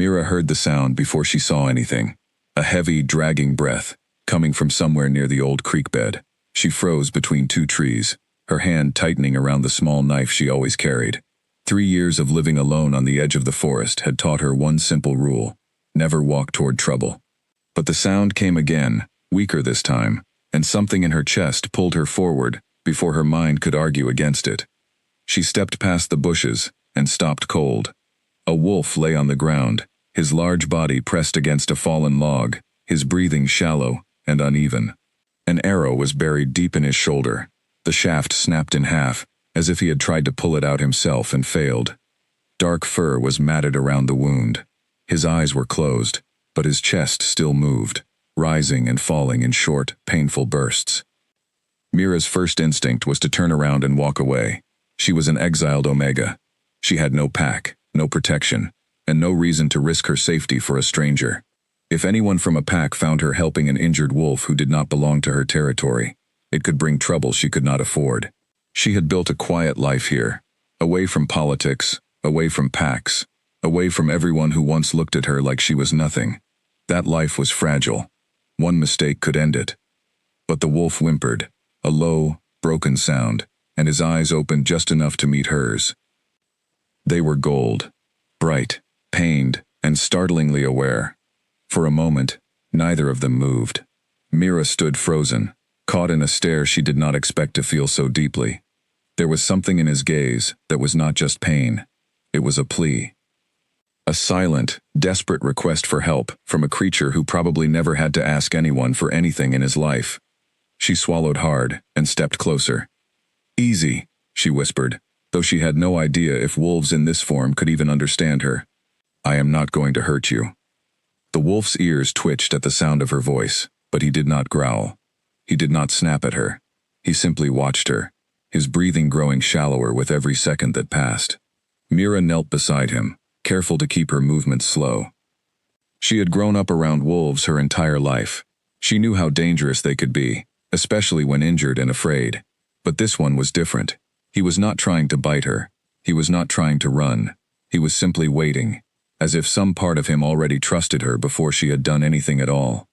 Mira heard the sound before she saw anything. A heavy, dragging breath, coming from somewhere near the old creek bed. She froze between two trees, her hand tightening around the small knife she always carried. 3 years of living alone on the edge of the forest had taught her one simple rule: never walk toward trouble. But the sound came again, weaker this time, and something in her chest pulled her forward before her mind could argue against it. She stepped past the bushes and stopped cold. A wolf lay on the ground, his large body pressed against a fallen log, his breathing shallow and uneven. An arrow was buried deep in his shoulder. The shaft snapped in half, as if he had tried to pull it out himself and failed. Dark fur was matted around the wound. His eyes were closed, but his chest still moved, rising and falling in short, painful bursts. Mira's first instinct was to turn around and walk away. She was an exiled Omega. She had no pack, no protection, and no reason to risk her safety for a stranger. If anyone from a pack found her helping an injured wolf who did not belong to her territory, it could bring trouble she could not afford. She had built a quiet life here, away from politics, away from packs, away from everyone who once looked at her like she was nothing. That life was fragile. One mistake could end it. But the wolf whimpered, a low, broken sound, and his eyes opened just enough to meet hers. They were gold, bright, pained, and startlingly aware. For a moment, neither of them moved. Mira stood frozen, caught in a stare she did not expect to feel so deeply. There was something in his gaze that was not just pain. It was a plea. A silent, desperate request for help from a creature who probably never had to ask anyone for anything in his life. She swallowed hard and stepped closer. "Easy," she whispered, though she had no idea if wolves in this form could even understand her. "I am not going to hurt you." The wolf's ears twitched at the sound of her voice, but he did not growl. He did not snap at her. He simply watched her, his breathing growing shallower with every second that passed. Mira knelt beside him, careful to keep her movements slow. She had grown up around wolves her entire life. She knew how dangerous they could be, especially when injured and afraid. But this one was different. He was not trying to bite her. He was not trying to run. He was simply waiting, as if some part of him already trusted her before she had done anything at all.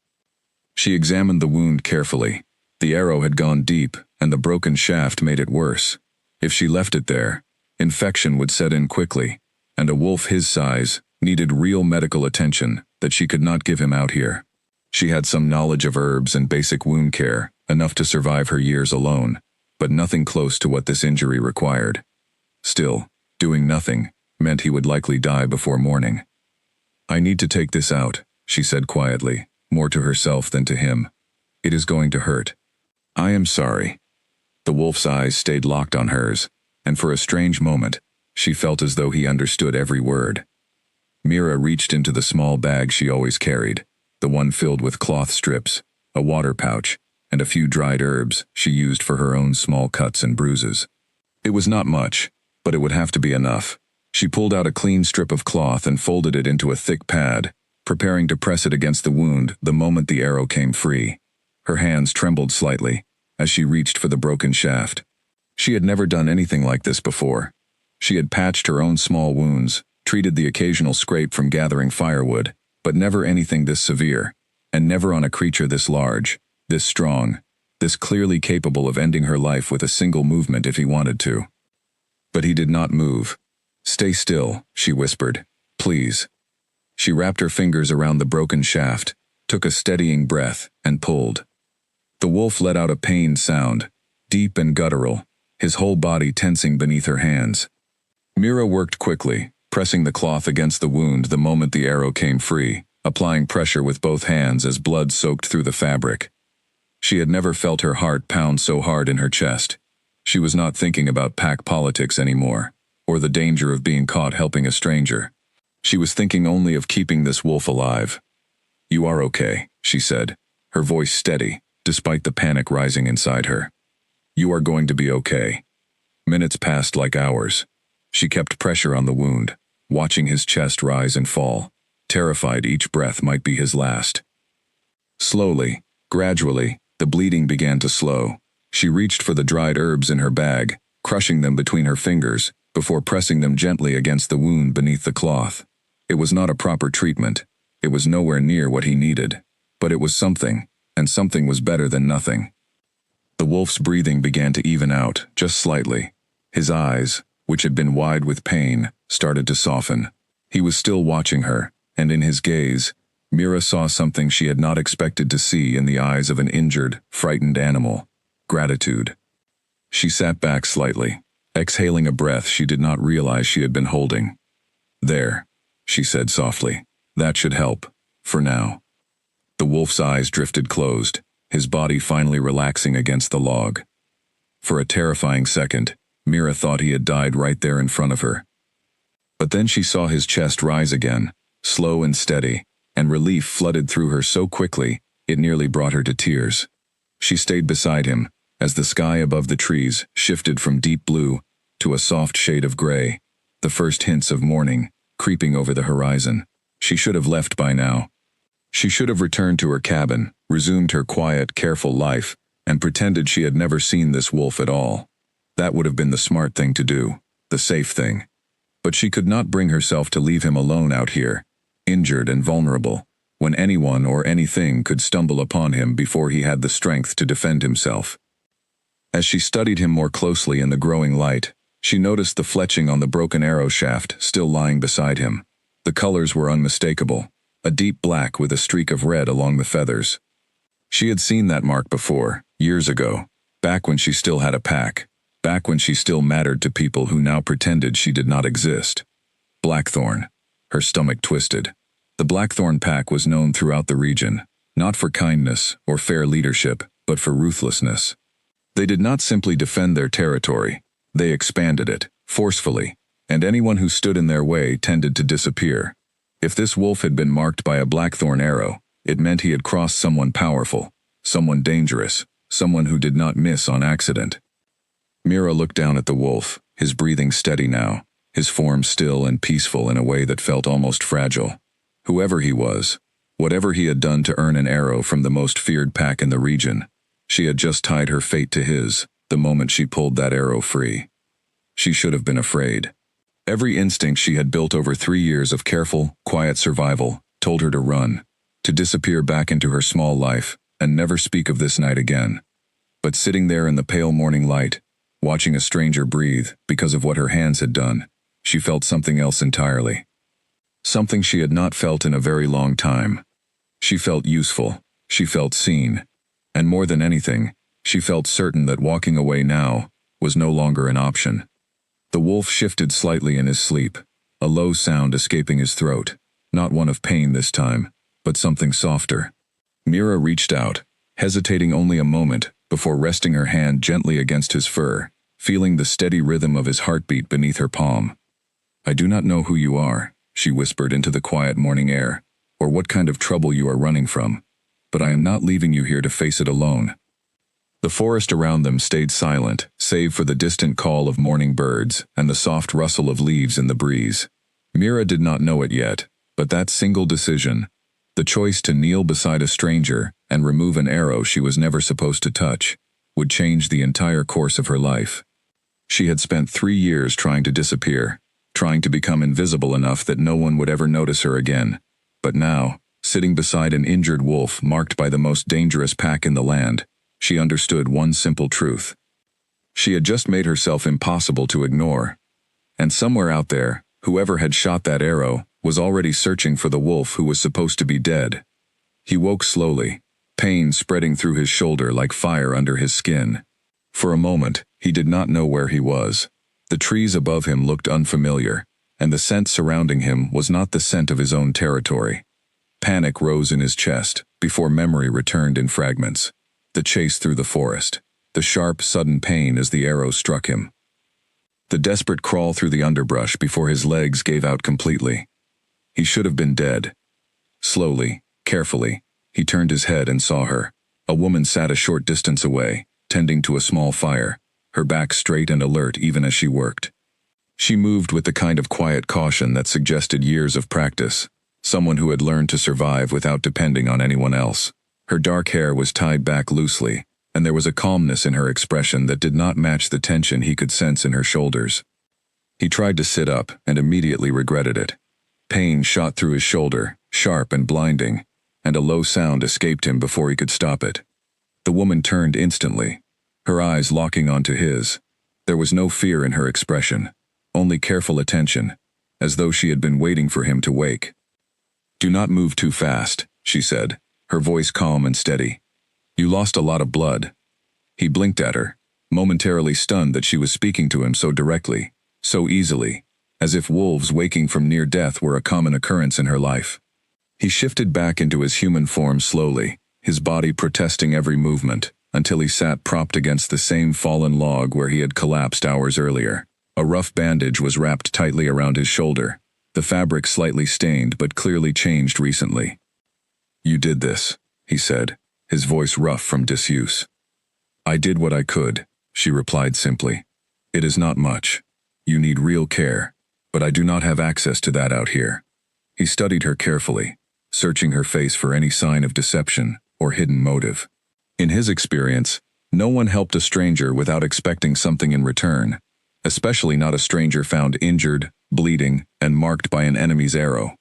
She examined the wound carefully. The arrow had gone deep, and the broken shaft made it worse. If she left it there, infection would set in quickly, and a wolf his size needed real medical attention that she could not give him out here. She had some knowledge of herbs and basic wound care, enough to survive her years alone, but nothing close to what this injury required. Still, doing nothing meant he would likely die before morning. "I need to take this out," she said quietly, more to herself than to him. "It is going to hurt." "I am sorry." The wolf's eyes stayed locked on hers, and for a strange moment, she felt as though he understood every word. Mira reached into the small bag she always carried, the one filled with cloth strips, a water pouch, and a few dried herbs she used for her own small cuts and bruises. It was not much, but it would have to be enough. She pulled out a clean strip of cloth and folded it into a thick pad, preparing to press it against the wound the moment the arrow came free. Her hands trembled slightly as she reached for the broken shaft. She had never done anything like this before. She had patched her own small wounds, treated the occasional scrape from gathering firewood, but never anything this severe, and never on a creature this large, this strong, this clearly capable of ending her life with a single movement if he wanted to. But he did not move. "Stay still," she whispered. "Please." She wrapped her fingers around the broken shaft, took a steadying breath, and pulled. The wolf let out a pained sound, deep and guttural, his whole body tensing beneath her hands. Mira worked quickly, pressing the cloth against the wound the moment the arrow came free, applying pressure with both hands as blood soaked through the fabric. She had never felt her heart pound so hard in her chest. She was not thinking about pack politics anymore, or the danger of being caught helping a stranger. She was thinking only of keeping this wolf alive. "You are okay," she said, her voice steady, despite the panic rising inside her. "You are going to be okay." Minutes passed like hours. She kept pressure on the wound, watching his chest rise and fall, terrified each breath might be his last. Slowly, gradually, the bleeding began to slow. She reached for the dried herbs in her bag, crushing them between her fingers, before pressing them gently against the wound beneath the cloth. It was not a proper treatment. It was nowhere near what he needed. But it was something, and something was better than nothing. The wolf's breathing began to even out, just slightly. His eyes, which had been wide with pain, started to soften. He was still watching her, and in his gaze, Mira saw something she had not expected to see in the eyes of an injured, frightened animal: gratitude. She sat back slightly, exhaling a breath she did not realize she had been holding. "There," she said softly. "That should help, for now." The wolf's eyes drifted closed, his body finally relaxing against the log. For a terrifying second, Mira thought he had died right there in front of her. But then she saw his chest rise again, slow and steady, and relief flooded through her so quickly it nearly brought her to tears. She stayed beside him, as the sky above the trees shifted from deep blue to a soft shade of gray, the first hints of morning creeping over the horizon. She should have left by now. She should have returned to her cabin, resumed her quiet, careful life, and pretended she had never seen this wolf at all. That would have been the smart thing to do, the safe thing. But she could not bring herself to leave him alone out here, injured and vulnerable, when anyone or anything could stumble upon him before he had the strength to defend himself. As she studied him more closely in the growing light, she noticed the fletching on the broken arrow shaft still lying beside him. The colors were unmistakable, a deep black with a streak of red along the feathers. She had seen that mark before, years ago, back when she still had a pack, back when she still mattered to people who now pretended she did not exist. Blackthorn. Her stomach twisted. The Blackthorn pack was known throughout the region, not for kindness or fair leadership, but for ruthlessness. They did not simply defend their territory, they expanded it, forcefully, and anyone who stood in their way tended to disappear. If this wolf had been marked by a Blackthorn arrow, it meant he had crossed someone powerful, someone dangerous, someone who did not miss on accident. Mira looked down at the wolf, his breathing steady now, his form still and peaceful in a way that felt almost fragile. Whoever he was, whatever he had done to earn an arrow from the most feared pack in the region, she had just tied her fate to his, the moment she pulled that arrow free. She should have been afraid. Every instinct she had built over 3 years of careful, quiet survival told her to run, to disappear back into her small life, and never speak of this night again. But sitting there in the pale morning light, watching a stranger breathe because of what her hands had done, she felt something else entirely. Something she had not felt in a very long time. She felt useful, she felt seen, and more than anything, she felt certain that walking away now was no longer an option. The wolf shifted slightly in his sleep, a low sound escaping his throat, not one of pain this time, but something softer. Mira reached out, hesitating only a moment before resting her hand gently against his fur, feeling the steady rhythm of his heartbeat beneath her palm. "I do not know who you are," she whispered into the quiet morning air, "or what kind of trouble you are running from, but I am not leaving you here to face it alone." The forest around them stayed silent, save for the distant call of morning birds and the soft rustle of leaves in the breeze. Mira did not know it yet, but that single decision, the choice to kneel beside a stranger and remove an arrow she was never supposed to touch, would change the entire course of her life. She had spent 3 years trying to disappear, trying to become invisible enough that no one would ever notice her again. But now, sitting beside an injured wolf marked by the most dangerous pack in the land, she understood one simple truth. She had just made herself impossible to ignore. And somewhere out there, whoever had shot that arrow was already searching for the wolf who was supposed to be dead. He woke slowly, pain spreading through his shoulder like fire under his skin. For a moment, he did not know where he was. The trees above him looked unfamiliar, and the scent surrounding him was not the scent of his own territory. Panic rose in his chest, before memory returned in fragments. The chase through the forest, the sharp, sudden pain as the arrow struck him. The desperate crawl through the underbrush before his legs gave out completely. He should have been dead. Slowly, carefully, he turned his head and saw her. A woman sat a short distance away, tending to a small fire, her back straight and alert even as she worked. She moved with the kind of quiet caution that suggested years of practice, someone who had learned to survive without depending on anyone else. Her dark hair was tied back loosely, and there was a calmness in her expression that did not match the tension he could sense in her shoulders. He tried to sit up and immediately regretted it. Pain shot through his shoulder, sharp and blinding, and a low sound escaped him before he could stop it. The woman turned instantly, her eyes locking onto his. There was no fear in her expression, only careful attention, as though she had been waiting for him to wake. "Do not move too fast," she said, her voice calm and steady. "You lost a lot of blood." He blinked at her, momentarily stunned that she was speaking to him so directly, so easily, as if wolves waking from near death were a common occurrence in her life. He shifted back into his human form slowly, his body protesting every movement, until he sat propped against the same fallen log where he had collapsed hours earlier. A rough bandage was wrapped tightly around his shoulder, the fabric slightly stained but clearly changed recently. "You did this," he said, his voice rough from disuse. "I did what I could," she replied simply. "It is not much. You need real care, but I do not have access to that out here." He studied her carefully, searching her face for any sign of deception or hidden motive. In his experience, no one helped a stranger without expecting something in return, especially not a stranger found injured, bleeding, and marked by an enemy's arrow.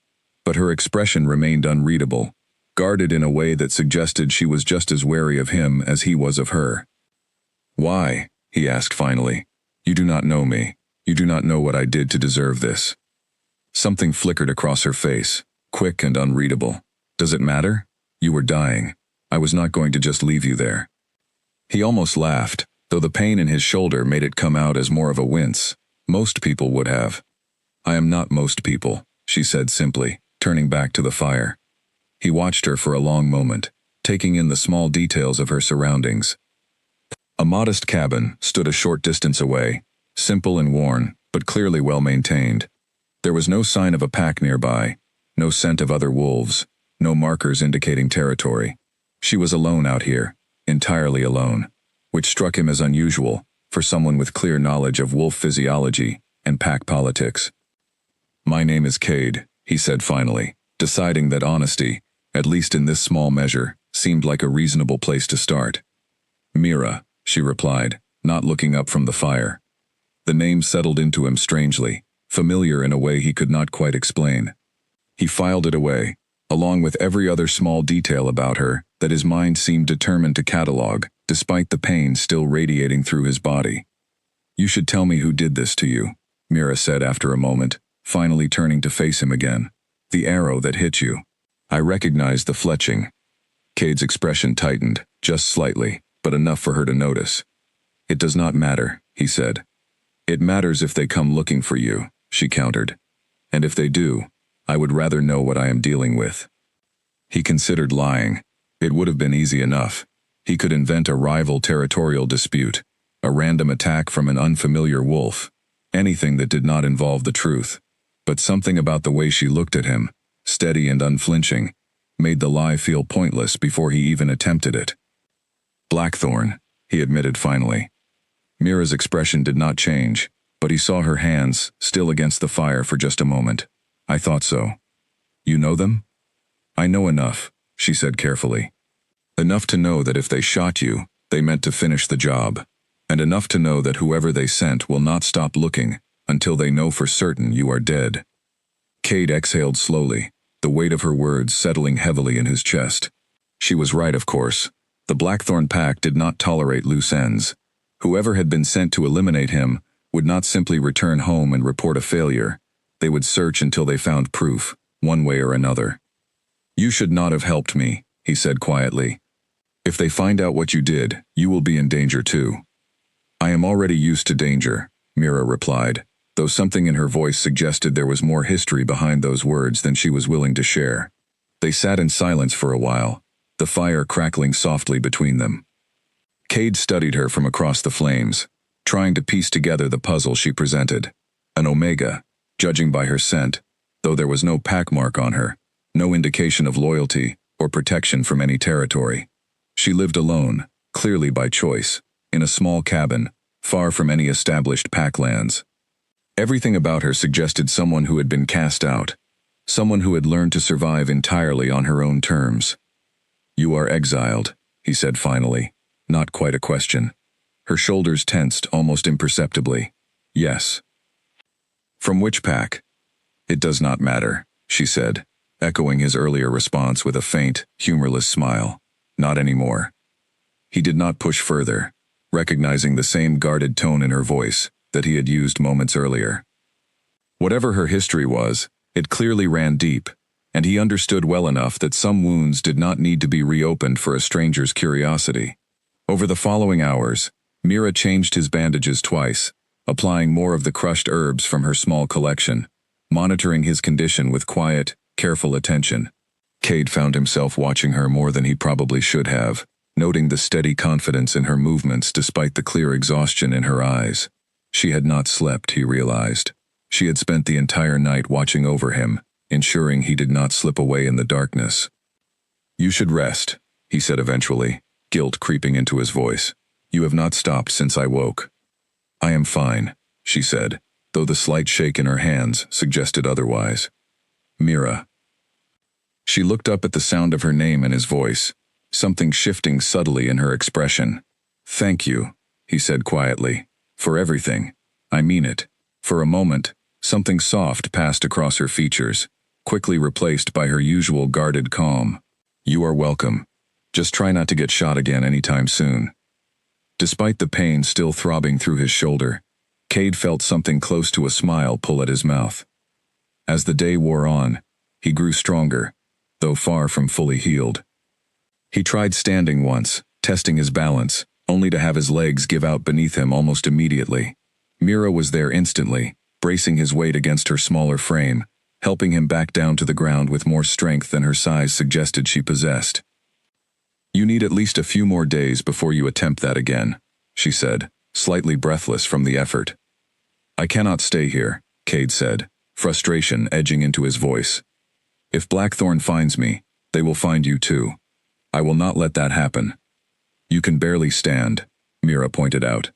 But her expression remained unreadable, guarded in a way that suggested she was just as wary of him as he was of her. "Why?" he asked finally. "You do not know me. You do not know what I did to deserve this." Something flickered across her face, quick and unreadable. "Does it matter? You were dying. I was not going to just leave you there." He almost laughed, though the pain in his shoulder made it come out as more of a wince. Most people would have. "I am not most people," she said simply, turning back to the fire. He watched her for a long moment, taking in the small details of her surroundings. A modest cabin stood a short distance away, simple and worn, but clearly well maintained. There was no sign of a pack nearby, no scent of other wolves, no markers indicating territory. She was alone out here, entirely alone, which struck him as unusual for someone with clear knowledge of wolf physiology and pack politics. "My name is Cade," he said finally, deciding that honesty, at least in this small measure, seemed like a reasonable place to start. "Mira," she replied, not looking up from the fire. The name settled into him strangely, familiar in a way he could not quite explain. He filed it away, along with every other small detail about her that his mind seemed determined to catalog, despite the pain still radiating through his body. "You should tell me who did this to you," Mira said after a moment, finally turning to face him again. "The arrow that hit you." I recognized the fletching. Cade's expression tightened, just slightly, but enough for her to notice. "It does not matter," he said. "It matters if they come looking for you," she countered. "And if they do, I would rather know what I am dealing with." He considered lying. It would have been easy enough. He could invent a rival territorial dispute, a random attack from an unfamiliar wolf, anything that did not involve the truth. But something about the way she looked at him, steady and unflinching, made the lie feel pointless before he even attempted it. "Blackthorn," he admitted finally. Mira's expression did not change, but he saw her hands still against the fire for just a moment. "I thought so." "You know them?" "I know enough," she said carefully. "Enough to know that if they shot you, they meant to finish the job, and enough to know that whoever they sent will not stop looking until they know for certain you are dead." Cade exhaled slowly, the weight of her words settling heavily in his chest. She was right, of course. The Blackthorn pack did not tolerate loose ends. Whoever had been sent to eliminate him would not simply return home and report a failure. They would search until they found proof, one way or another. "You should not have helped me," he said quietly. "If they find out what you did, you will be in danger too." "I am already used to danger," Mira replied, though something in her voice suggested there was more history behind those words than she was willing to share. They sat in silence for a while, the fire crackling softly between them. Cade studied her from across the flames, trying to piece together the puzzle she presented. An Omega, judging by her scent, though there was no pack mark on her, no indication of loyalty or protection from any territory. She lived alone, clearly by choice, in a small cabin, far from any established pack lands. Everything about her suggested someone who had been cast out, someone who had learned to survive entirely on her own terms. "You are exiled," he said finally, not quite a question. Her shoulders tensed almost imperceptibly. "Yes." "From which pack?" "It does not matter." she said, echoing his earlier response with a faint, humorless smile. Not anymore. He did not push further, recognizing the same guarded tone in her voice that he had used moments earlier. Whatever her history was, it clearly ran deep, and he understood well enough that some wounds did not need to be reopened for a stranger's curiosity. Over the following hours, Mira changed his bandages twice, applying more of the crushed herbs from her small collection, monitoring his condition with quiet, careful attention. Cade found himself watching her more than he probably should have, noting the steady confidence in her movements despite the clear exhaustion in her eyes. She had not slept, he realized. She had spent the entire night watching over him, ensuring he did not slip away in the darkness. "You should rest," he said eventually, guilt creeping into his voice. "You have not stopped since I woke." "I am fine," she said, though the slight shake in her hands suggested otherwise. "Mira." She looked up at the sound of her name and his voice, something shifting subtly in her expression. "Thank you," he said quietly, "for everything. I mean it." For a moment, something soft passed across her features, quickly replaced by her usual guarded calm. "You are welcome. Just try not to get shot again anytime soon." Despite the pain still throbbing through his shoulder, Cade felt something close to a smile pull at his mouth. As the day wore on, he grew stronger, though far from fully healed. He tried standing once, testing his balance, only to have his legs give out beneath him almost immediately. Mira was there instantly, bracing his weight against her smaller frame, helping him back down to the ground with more strength than her size suggested she possessed. "You need at least a few more days before you attempt that again," she said, slightly breathless from the effort. "I cannot stay here," Cade said, frustration edging into his voice. "If Blackthorn finds me, they will find you too. I will not let that happen." "You can barely stand," Mira pointed out.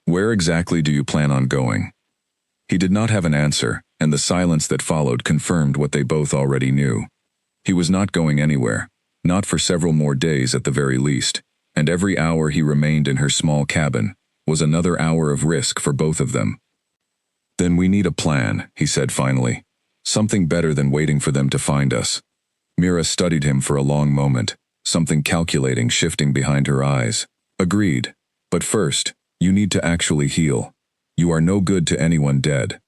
"Where exactly do you plan on going?" He did not have an answer, and the silence that followed confirmed what they both already knew. He was not going anywhere, not for several more days at the very least, and every hour he remained in her small cabin was another hour of risk for both of them. "Then we need a plan," he said finally. "Something better than waiting for them to find us." Mira studied him for a long moment, something calculating shifting behind her eyes. "Agreed. But first, you need to actually heal. You are no good to anyone dead."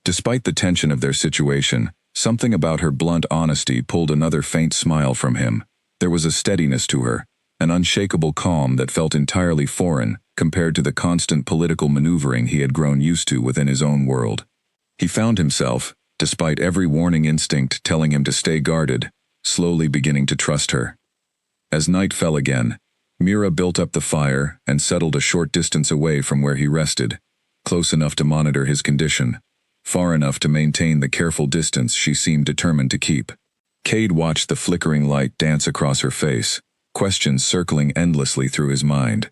Despite the tension of their situation, something about her blunt honesty pulled another faint smile from him. There was a steadiness to her, an unshakable calm that felt entirely foreign compared to the constant political maneuvering he had grown used to within his own world. He found himself, despite every warning instinct telling him to stay guarded, slowly beginning to trust her. As night fell again, Mira built up the fire and settled a short distance away from where he rested, close enough to monitor his condition, far enough to maintain the careful distance she seemed determined to keep. Cade watched the flickering light dance across her face, questions circling endlessly through his mind.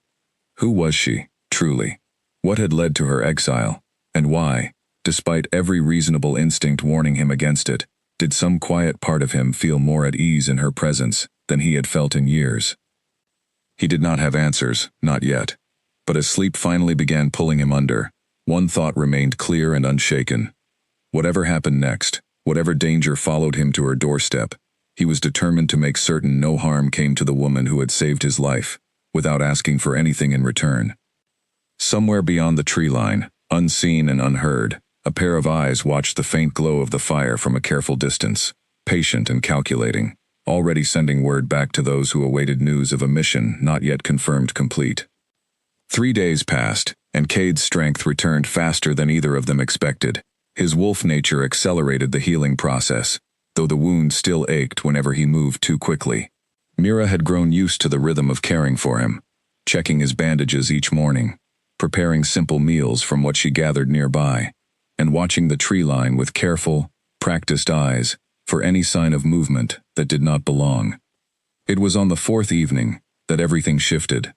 Who was she, truly? What had led to her exile? And why, despite every reasonable instinct warning him against it, did some quiet part of him feel more at ease in her presence than he had felt in years? He did not have answers, not yet. But as sleep finally began pulling him under, one thought remained clear and unshaken. Whatever happened next, whatever danger followed him to her doorstep, he was determined to make certain no harm came to the woman who had saved his life, without asking for anything in return. Somewhere beyond the tree line, unseen and unheard, a pair of eyes watched the faint glow of the fire from a careful distance, patient and calculating, already sending word back to those who awaited news of a mission not yet confirmed complete. 3 days passed, and Cade's strength returned faster than either of them expected. His wolf nature accelerated the healing process, though the wound still ached whenever he moved too quickly. Mira had grown used to the rhythm of caring for him, checking his bandages each morning, preparing simple meals from what she gathered nearby, and watching the tree line with careful, practiced eyes for any sign of movement that did not belong. It was on the 4th evening that everything shifted.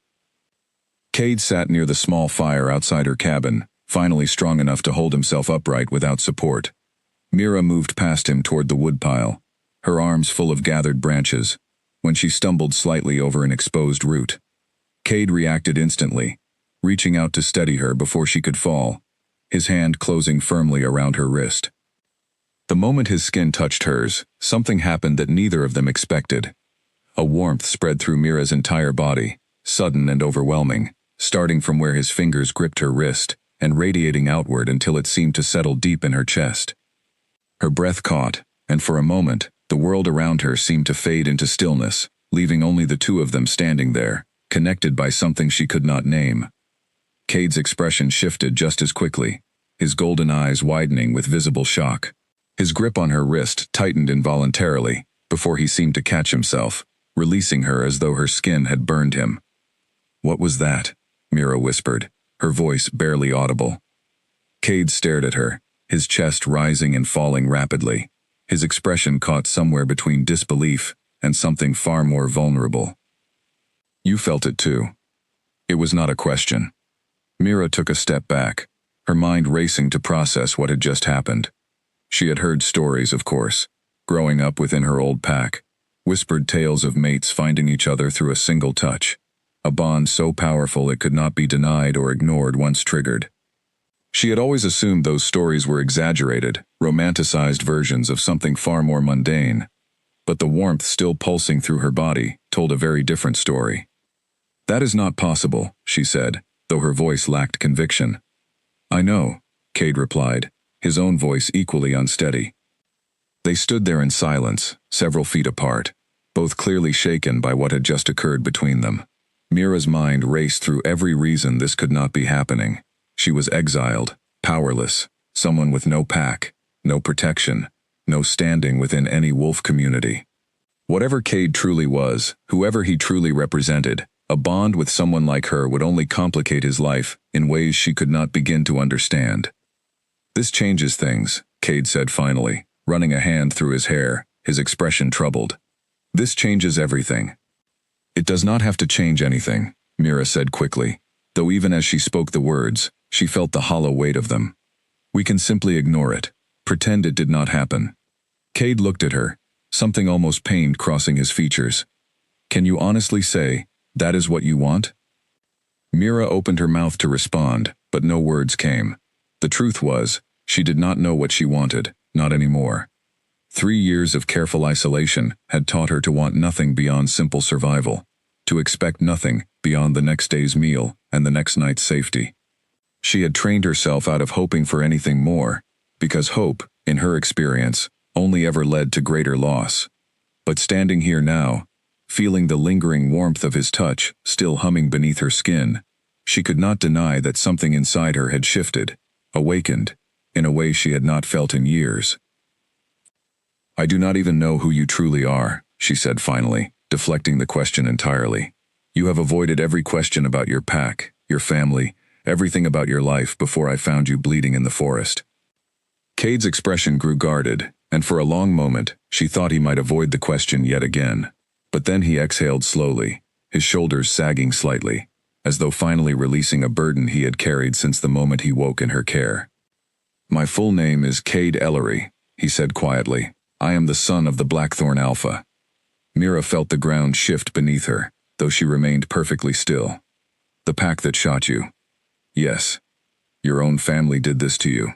Cade sat near the small fire outside her cabin, finally strong enough to hold himself upright without support. Mira moved past him toward the woodpile, her arms full of gathered branches, when she stumbled slightly over an exposed root. Cade reacted instantly, reaching out to steady her before she could fall, his hand closing firmly around her wrist. The moment his skin touched hers, something happened that neither of them expected. A warmth spread through Mira's entire body, sudden and overwhelming, starting from where his fingers gripped her wrist, and radiating outward until it seemed to settle deep in her chest. Her breath caught, and for a moment, the world around her seemed to fade into stillness, leaving only the two of them standing there, connected by something she could not name. Cade's expression shifted just as quickly, his golden eyes widening with visible shock. His grip on her wrist tightened involuntarily, before he seemed to catch himself, releasing her as though her skin had burned him. "What was that?" Mira whispered, her voice barely audible. Cade stared at her, his chest rising and falling rapidly, his expression caught somewhere between disbelief and something far more vulnerable. "You felt it too." It was not a question. Mira took a step back, her mind racing to process what had just happened. She had heard stories, of course, growing up within her old pack, whispered tales of mates finding each other through a single touch, a bond so powerful it could not be denied or ignored once triggered. She had always assumed those stories were exaggerated, romanticized versions of something far more mundane, but the warmth still pulsing through her body told a very different story. "That is not possible," she said, though her voice lacked conviction. "I know," Cade replied, his own voice equally unsteady. They stood there in silence, several feet apart, both clearly shaken by what had just occurred between them. Mira's mind raced through every reason this could not be happening. She was exiled, powerless, someone with no pack, no protection, no standing within any wolf community. Whatever Cade truly was, whoever he truly represented, a bond with someone like her would only complicate his life in ways she could not begin to understand. "This changes things," Cade said finally, running a hand through his hair, his expression troubled. "This changes everything." "It does not have to change anything," Mira said quickly, though even as she spoke the words, she felt the hollow weight of them. "We can simply ignore it, pretend it did not happen." Cade looked at her, something almost pained crossing his features. "Can you honestly say, that is what you want?" Mira opened her mouth to respond, but no words came. The truth was, she did not know what she wanted, not anymore. 3 years of careful isolation had taught her to want nothing beyond simple survival, to expect nothing beyond the next day's meal and the next night's safety. She had trained herself out of hoping for anything more, because hope, in her experience, only ever led to greater loss. But standing here now, feeling the lingering warmth of his touch still humming beneath her skin, she could not deny that something inside her had shifted, awakened, in a way she had not felt in years. "I do not even know who you truly are," she said finally, deflecting the question entirely. "You have avoided every question about your pack, your family, everything about your life before I found you bleeding in the forest." Cade's expression grew guarded, and for a long moment, she thought he might avoid the question yet again. But then he exhaled slowly, his shoulders sagging slightly, as though finally releasing a burden he had carried since the moment he woke in her care. "My full name is Cade Ellery," he said quietly. "I am the son of the Blackthorn Alpha." Mira felt the ground shift beneath her, though she remained perfectly still. "The pack that shot you." "Yes. Your own family did this to you."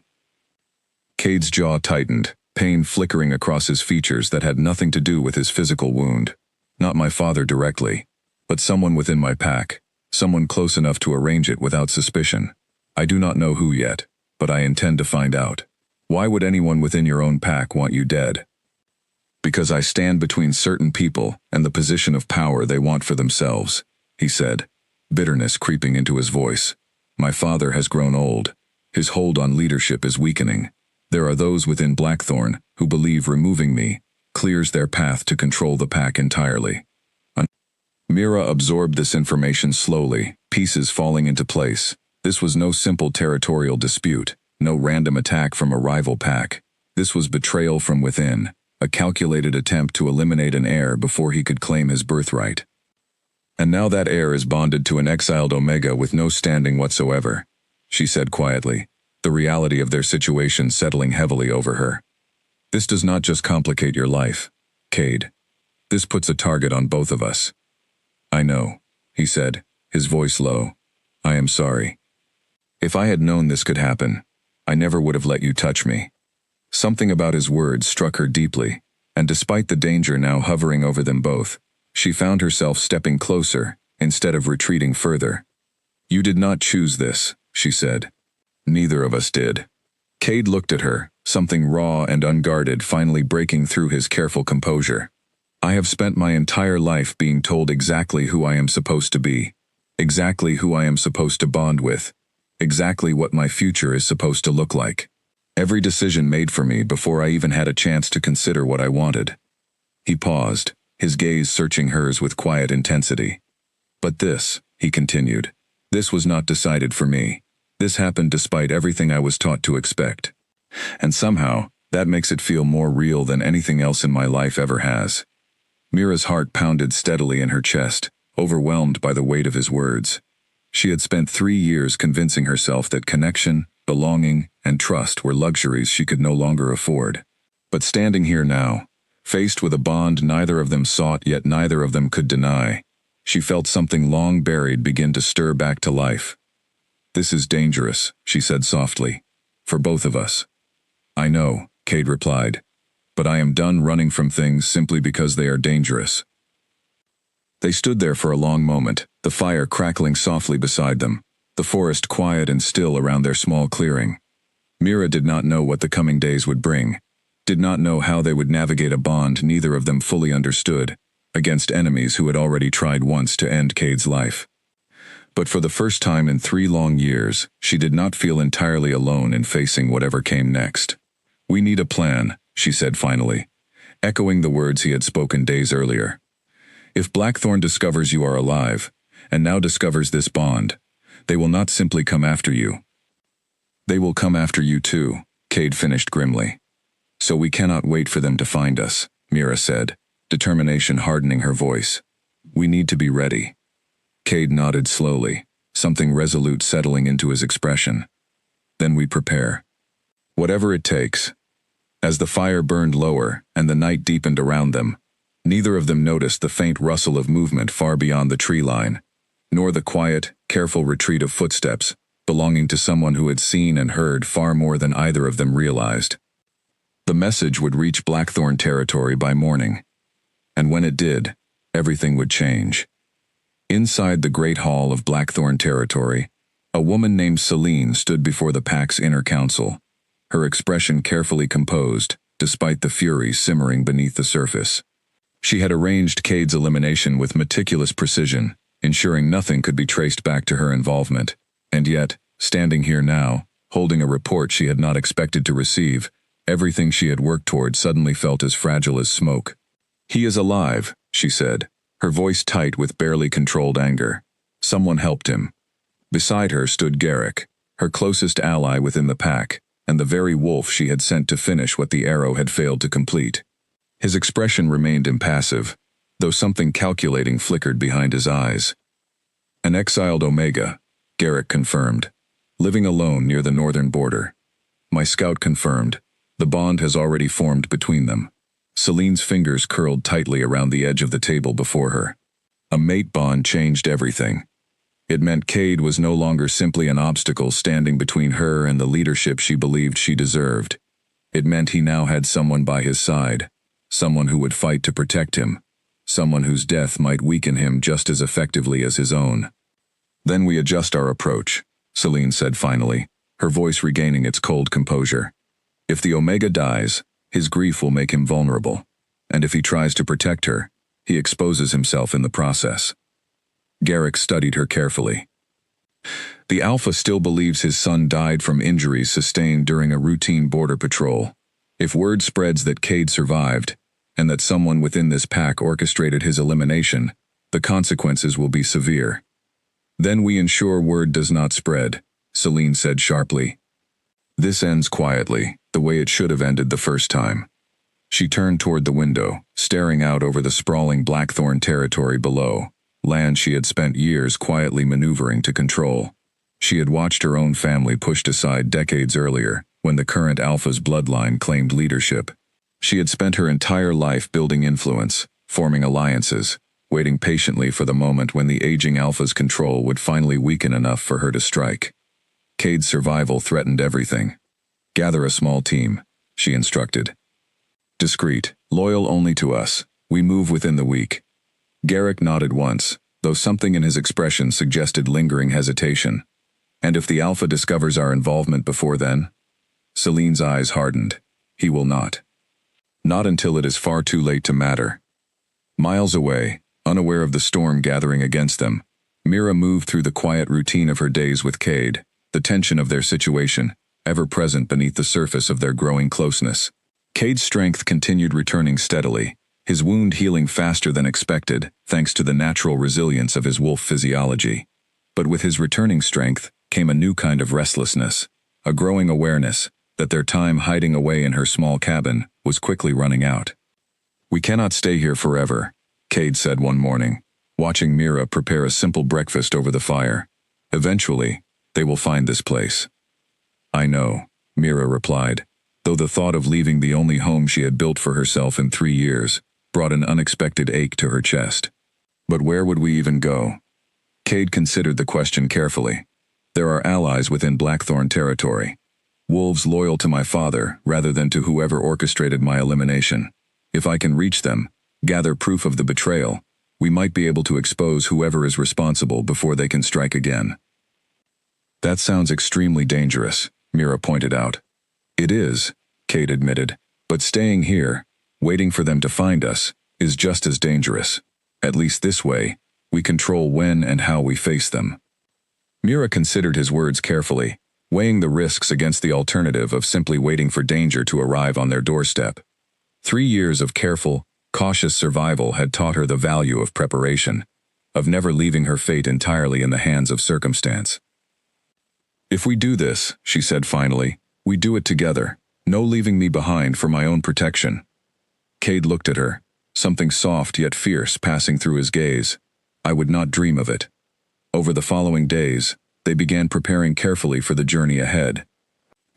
Cade's jaw tightened, pain flickering across his features that had nothing to do with his physical wound. "Not my father directly, but someone within my pack, someone close enough to arrange it without suspicion. I do not know who yet, but I intend to find out. Why would anyone within your own pack want you dead?" "Because I stand between certain people and the position of power they want for themselves," he said, bitterness creeping into his voice. "My father has grown old. His hold on leadership is weakening. There are those within Blackthorn who believe removing me clears their path to control the pack entirely." Mira absorbed this information slowly, pieces falling into place. This was no simple territorial dispute, no random attack from a rival pack. This was betrayal from within, a calculated attempt to eliminate an heir before he could claim his birthright. "And now that heir is bonded to an exiled Omega with no standing whatsoever," she said quietly, the reality of their situation settling heavily over her. "This does not just complicate your life, Cade. This puts a target on both of us." "I know," he said, his voice low. "I am sorry. If I had known this could happen, I never would have let you touch me." Something about his words struck her deeply, and despite the danger now hovering over them both, she found herself stepping closer, instead of retreating further. "You did not choose this," she said. "Neither of us did." Cade looked at her, something raw and unguarded finally breaking through his careful composure. "I have spent my entire life being told exactly who I am supposed to be, exactly who I am supposed to bond with, exactly what my future is supposed to look like. Every decision made for me before I even had a chance to consider what I wanted." He paused, his gaze searching hers with quiet intensity. "But this," he continued, "this was not decided for me. This happened despite everything I was taught to expect. And somehow, that makes it feel more real than anything else in my life ever has." Mira's heart pounded steadily in her chest, overwhelmed by the weight of his words. She had spent 3 years convincing herself that connection, belonging, and trust were luxuries she could no longer afford. But standing here now, faced with a bond neither of them sought yet neither of them could deny, she felt something long buried begin to stir back to life. "This is dangerous," she said softly. "For both of us." "I know," Cade replied, "but I am done running from things simply because they are dangerous." They stood there for a long moment, the fire crackling softly beside them, the forest quiet and still around their small clearing. Mira did not know what the coming days would bring, did not know how they would navigate a bond neither of them fully understood, against enemies who had already tried once to end Cade's life. But for the first time in 3 long years, she did not feel entirely alone in facing whatever came next. "We need a plan," she said finally, echoing the words he had spoken days earlier. "If Blackthorn discovers you are alive, and now discovers this bond, they will not simply come after you. They will come after you too," Cade finished grimly. "So we cannot wait for them to find us," Mira said, determination hardening her voice. "We need to be ready." Cade nodded slowly, something resolute settling into his expression. "Then we prepare. Whatever it takes." As the fire burned lower and the night deepened around them, neither of them noticed the faint rustle of movement far beyond the tree line, nor the quiet, careful retreat of footsteps, belonging to someone who had seen and heard far more than either of them realized. The message would reach Blackthorn territory by morning, and when it did, everything would change. Inside the great hall of Blackthorn territory, a woman named Celine stood before the pack's inner council, her expression carefully composed, despite the fury simmering beneath the surface. She had arranged Cade's elimination with meticulous precision, ensuring nothing could be traced back to her involvement, and yet, standing here now, holding a report she had not expected to receive, everything she had worked toward suddenly felt as fragile as smoke. "He is alive," she said, her voice tight with barely controlled anger. Someone helped him. Beside her stood Garrick, her closest ally within the pack, and the very wolf she had sent to finish what the arrow had failed to complete. His expression remained impassive, though something calculating flickered behind his eyes. "An exiled Omega," Garrick confirmed, "living alone near the northern border. My scout confirmed, the bond has already formed between them." Celine's fingers curled tightly around the edge of the table before her. A mate bond changed everything. It meant Cade was no longer simply an obstacle standing between her and the leadership she believed she deserved. It meant he now had someone by his side, someone who would fight to protect him, someone whose death might weaken him just as effectively as his own. "Then we adjust our approach," Celine said finally, her voice regaining its cold composure. "If the Omega dies, his grief will make him vulnerable, and if he tries to protect her, he exposes himself in the process." Garrick studied her carefully. "The Alpha still believes his son died from injuries sustained during a routine border patrol. If word spreads that Cade survived, and that someone within this pack orchestrated his elimination, the consequences will be severe. Then we ensure word does not spread," Celine said sharply. "This ends quietly, the way it should have ended the first time." She turned toward the window, staring out over the sprawling Blackthorn territory below, land she had spent years quietly maneuvering to control. She had watched her own family pushed aside decades earlier, when the current Alpha's bloodline claimed leadership. She had spent her entire life building influence, forming alliances, waiting patiently for the moment when the aging Alpha's control would finally weaken enough for her to strike. Cade's survival threatened everything. "Gather a small team," she instructed. Discreet, loyal only to us. We move within the week. Garrick nodded once, though something in his expression suggested lingering hesitation. And if the Alpha discovers our involvement before then? Celine's eyes hardened. He will not. Not until it is far too late to matter. Miles away, unaware of the storm gathering against them, Mira moved through the quiet routine of her days with Cade, the tension of their situation, ever present beneath the surface of their growing closeness. Cade's strength continued returning steadily, his wound healing faster than expected, thanks to the natural resilience of his wolf physiology. But with his returning strength came a new kind of restlessness, a growing awareness that their time hiding away in her small cabin was quickly running out. We cannot stay here forever, Cade said one morning, watching Mira prepare a simple breakfast over the fire. Eventually, they will find this place. I know, Mira replied, though the thought of leaving the only home she had built for herself in 3 years brought an unexpected ache to her chest. But where would we even go? Cade considered the question carefully. There are allies within Blackthorn territory. Wolves loyal to my father rather than to whoever orchestrated my elimination. If I can reach them, gather proof of the betrayal, we might be able to expose whoever is responsible before they can strike again. That sounds extremely dangerous, Mira pointed out. It is, Cade admitted, but staying here, waiting for them to find us, is just as dangerous. At least this way, we control when and how we face them. Mira considered his words carefully, weighing the risks against the alternative of simply waiting for danger to arrive on their doorstep. 3 years of careful, cautious survival had taught her the value of preparation, of never leaving her fate entirely in the hands of circumstance. If we do this, she said finally, we do it together, no leaving me behind for my own protection. Cade looked at her, something soft yet fierce passing through his gaze. I would not dream of it. Over the following days, they began preparing carefully for the journey ahead.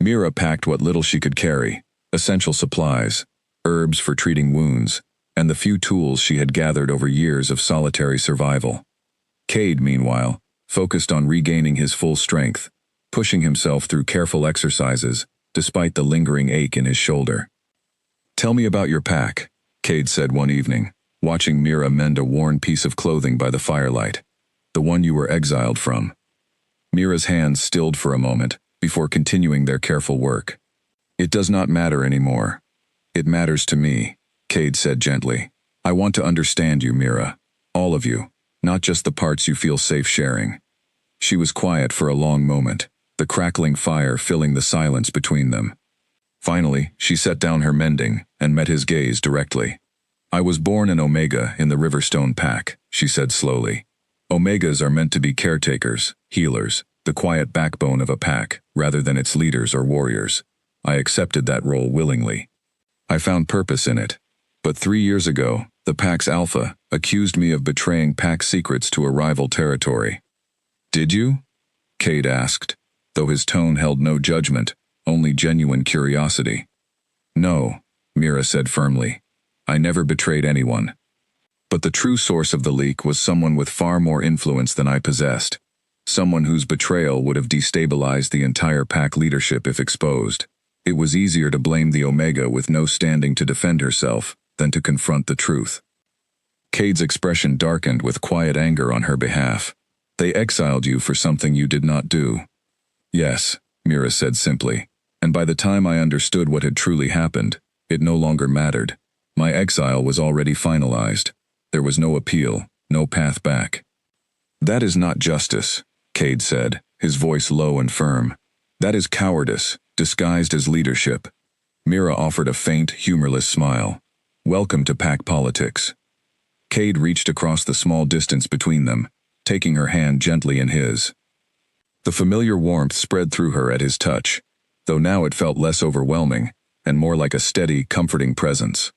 Mira packed what little she could carry, essential supplies, herbs for treating wounds, and the few tools she had gathered over years of solitary survival. Cade, meanwhile, focused on regaining his full strength, pushing himself through careful exercises, despite the lingering ache in his shoulder. Tell me about your pack, Cade said one evening, watching Mira mend a worn piece of clothing by the firelight. The one you were exiled from. Mira's hands stilled for a moment, before continuing their careful work. It does not matter anymore. It matters to me, Cade said gently. I want to understand you, Mira. All of you, not just the parts you feel safe sharing. She was quiet for a long moment, the crackling fire filling the silence between them. Finally, she set down her mending and met his gaze directly. I was born an Omega in the Riverstone Pack, she said slowly. Omegas are meant to be caretakers, healers, the quiet backbone of a pack, rather than its leaders or warriors. I accepted that role willingly. I found purpose in it. But 3 years ago, the pack's alpha accused me of betraying pack secrets to a rival territory. Did you? Cade asked, though his tone held no judgment, only genuine curiosity. No, Mira said firmly. I never betrayed anyone. But the true source of the leak was someone with far more influence than I possessed. Someone whose betrayal would have destabilized the entire pack leadership if exposed. It was easier to blame the Omega with no standing to defend herself than to confront the truth. Cade's expression darkened with quiet anger on her behalf. They exiled you for something you did not do. Yes, Mira said simply, and by the time I understood what had truly happened, it no longer mattered. My exile was already finalized. There was no appeal, no path back. That is not justice, Cade said, his voice low and firm. That is cowardice, disguised as leadership. Mira offered a faint, humorless smile. Welcome to pack politics. Cade reached across the small distance between them, taking her hand gently in his. The familiar warmth spread through her at his touch, though now it felt less overwhelming, and more like a steady, comforting presence.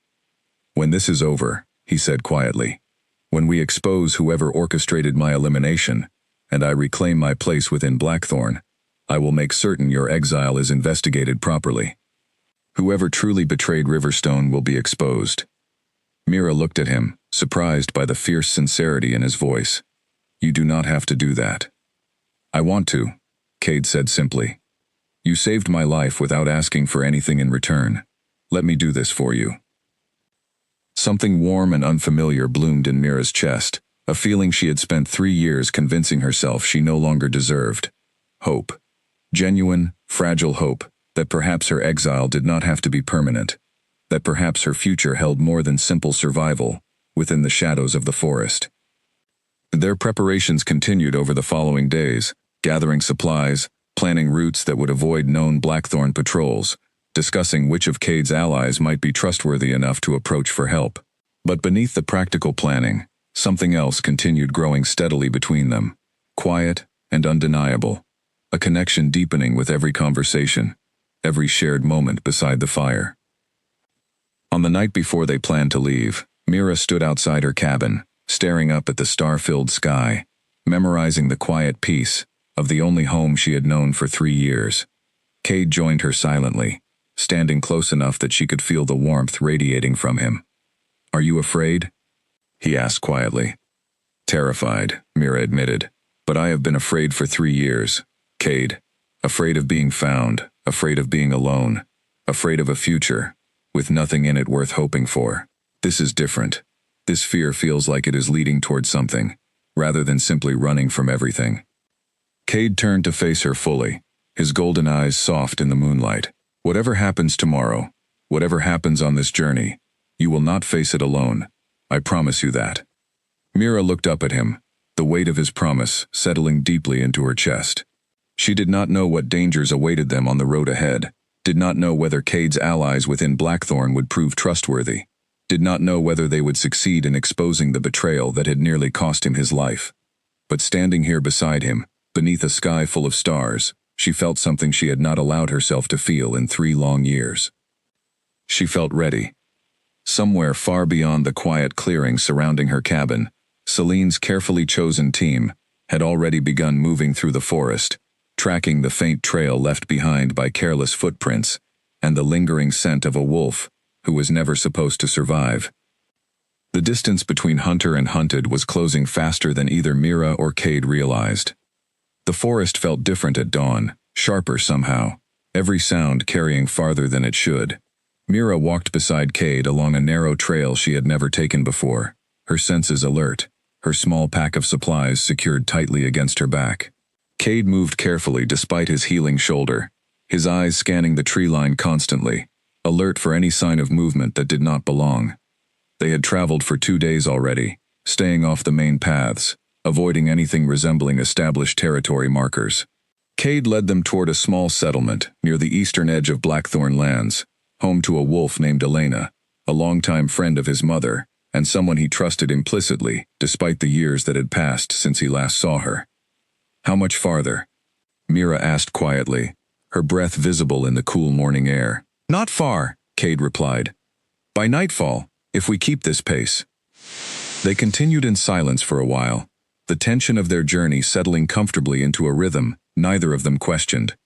When this is over, he said quietly, when we expose whoever orchestrated my elimination, and I reclaim my place within Blackthorn, I will make certain your exile is investigated properly. Whoever truly betrayed Riverstone will be exposed. Mira looked at him, surprised by the fierce sincerity in his voice. You do not have to do that. I want to, Cade said simply. You saved my life without asking for anything in return. Let me do this for you. Something warm and unfamiliar bloomed in Mira's chest, a feeling she had spent 3 years convincing herself she no longer deserved. Hope. Genuine, fragile hope, that perhaps her exile did not have to be permanent, that perhaps her future held more than simple survival within the shadows of the forest. Their preparations continued over the following days, gathering supplies, planning routes that would avoid known Blackthorn patrols, discussing which of Cade's allies might be trustworthy enough to approach for help. But beneath the practical planning, something else continued growing steadily between them, quiet and undeniable, a connection deepening with every conversation, every shared moment beside the fire. On the night before they planned to leave, Mira stood outside her cabin, staring up at the star-filled sky, memorizing the quiet peace of the only home she had known for 3 years. Cade joined her silently, standing close enough that she could feel the warmth radiating from him. "Are you afraid?" he asked quietly. "Terrified," Mira admitted. "But I have been afraid for 3 years, Cade. Afraid of being found, afraid of being alone, afraid of a future with nothing in it worth hoping for. This is different. This fear feels like it is leading towards something, rather than simply running from everything." Cade turned to face her fully, his golden eyes soft in the moonlight. "Whatever happens tomorrow, whatever happens on this journey, you will not face it alone. I promise you that." Mira looked up at him, the weight of his promise settling deeply into her chest. She did not know what dangers awaited them on the road ahead, did not know whether Cade's allies within Blackthorn would prove trustworthy, did not know whether they would succeed in exposing the betrayal that had nearly cost him his life. But standing here beside him, beneath a sky full of stars, she felt something she had not allowed herself to feel in 3 long years. She felt ready. Somewhere far beyond the quiet clearing surrounding her cabin, Celine's carefully chosen team had already begun moving through the forest, tracking the faint trail left behind by careless footprints and the lingering scent of a wolf who was never supposed to survive. The distance between hunter and hunted was closing faster than either Mira or Cade realized. The forest felt different at dawn, sharper somehow, every sound carrying farther than it should. Mira walked beside Cade along a narrow trail she had never taken before, her senses alert, her small pack of supplies secured tightly against her back. Cade moved carefully despite his healing shoulder, his eyes scanning the tree line constantly, alert for any sign of movement that did not belong. They had traveled for 2 days already, staying off the main paths, avoiding anything resembling established territory markers. Cade led them toward a small settlement near the eastern edge of Blackthorn lands, home to a wolf named Elena, a longtime friend of his mother, and someone he trusted implicitly despite the years that had passed since he last saw her. "How much farther?" Mira asked quietly, her breath visible in the cool morning air. "Not far," Cade replied. "By nightfall, if we keep this pace." They continued in silence for a while, the tension of their journey settling comfortably into a rhythm neither of them questioned.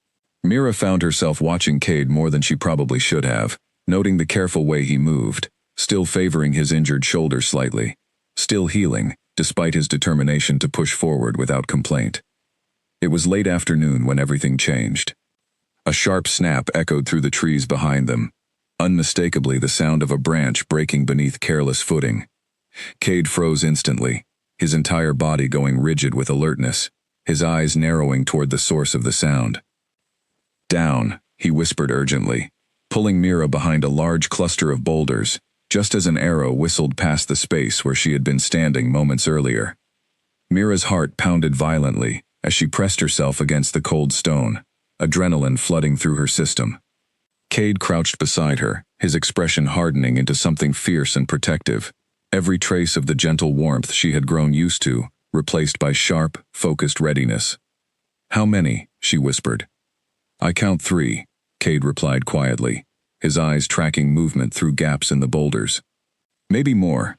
Mira found herself watching Cade more than she probably should have, noting the careful way he moved, still favoring his injured shoulder slightly, still healing, despite his determination to push forward without complaint. It was late afternoon when everything changed. A sharp snap echoed through the trees behind them, unmistakably the sound of a branch breaking beneath careless footing. Cade froze instantly, his entire body going rigid with alertness, his eyes narrowing toward the source of the sound. "Down," he whispered urgently, pulling Mira behind a large cluster of boulders, just as an arrow whistled past the space where she had been standing moments earlier. Mira's heart pounded violently as she pressed herself against the cold stone, adrenaline flooding through her system. Cade crouched beside her, his expression hardening into something fierce and protective, every trace of the gentle warmth she had grown used to, replaced by sharp, focused readiness. "How many?" she whispered. "I count 3, Cade replied quietly, his eyes tracking movement through gaps in the boulders. "Maybe more."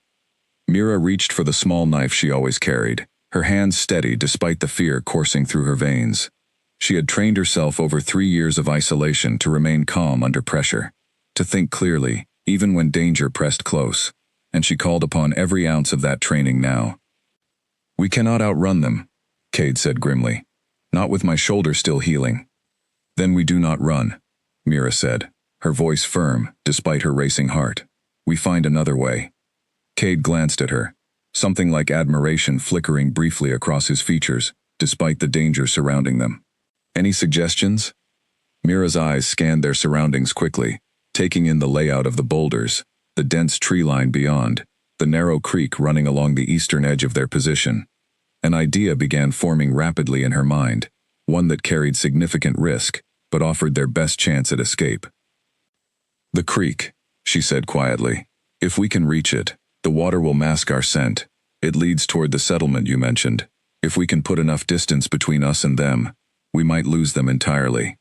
Mira reached for the small knife she always carried, her hands steady despite the fear coursing through her veins. She had trained herself over 3 years of isolation to remain calm under pressure, to think clearly, even when danger pressed close, and she called upon every ounce of that training now. "We cannot outrun them," Cade said grimly, "not with my shoulder still healing." "Then we do not run," Mira said, her voice firm, despite her racing heart. "We find another way." Cade glanced at her, something like admiration flickering briefly across his features, despite the danger surrounding them. "Any suggestions?" Mira's eyes scanned their surroundings quickly, taking in the layout of the boulders, the dense tree line beyond, the narrow creek running along the eastern edge of their position. An idea began forming rapidly in her mind, one that carried significant risk, but offered their best chance at escape. "The creek," she said quietly. "If we can reach it, the water will mask our scent. It leads toward the settlement you mentioned. If we can put enough distance between us and them, we might lose them entirely."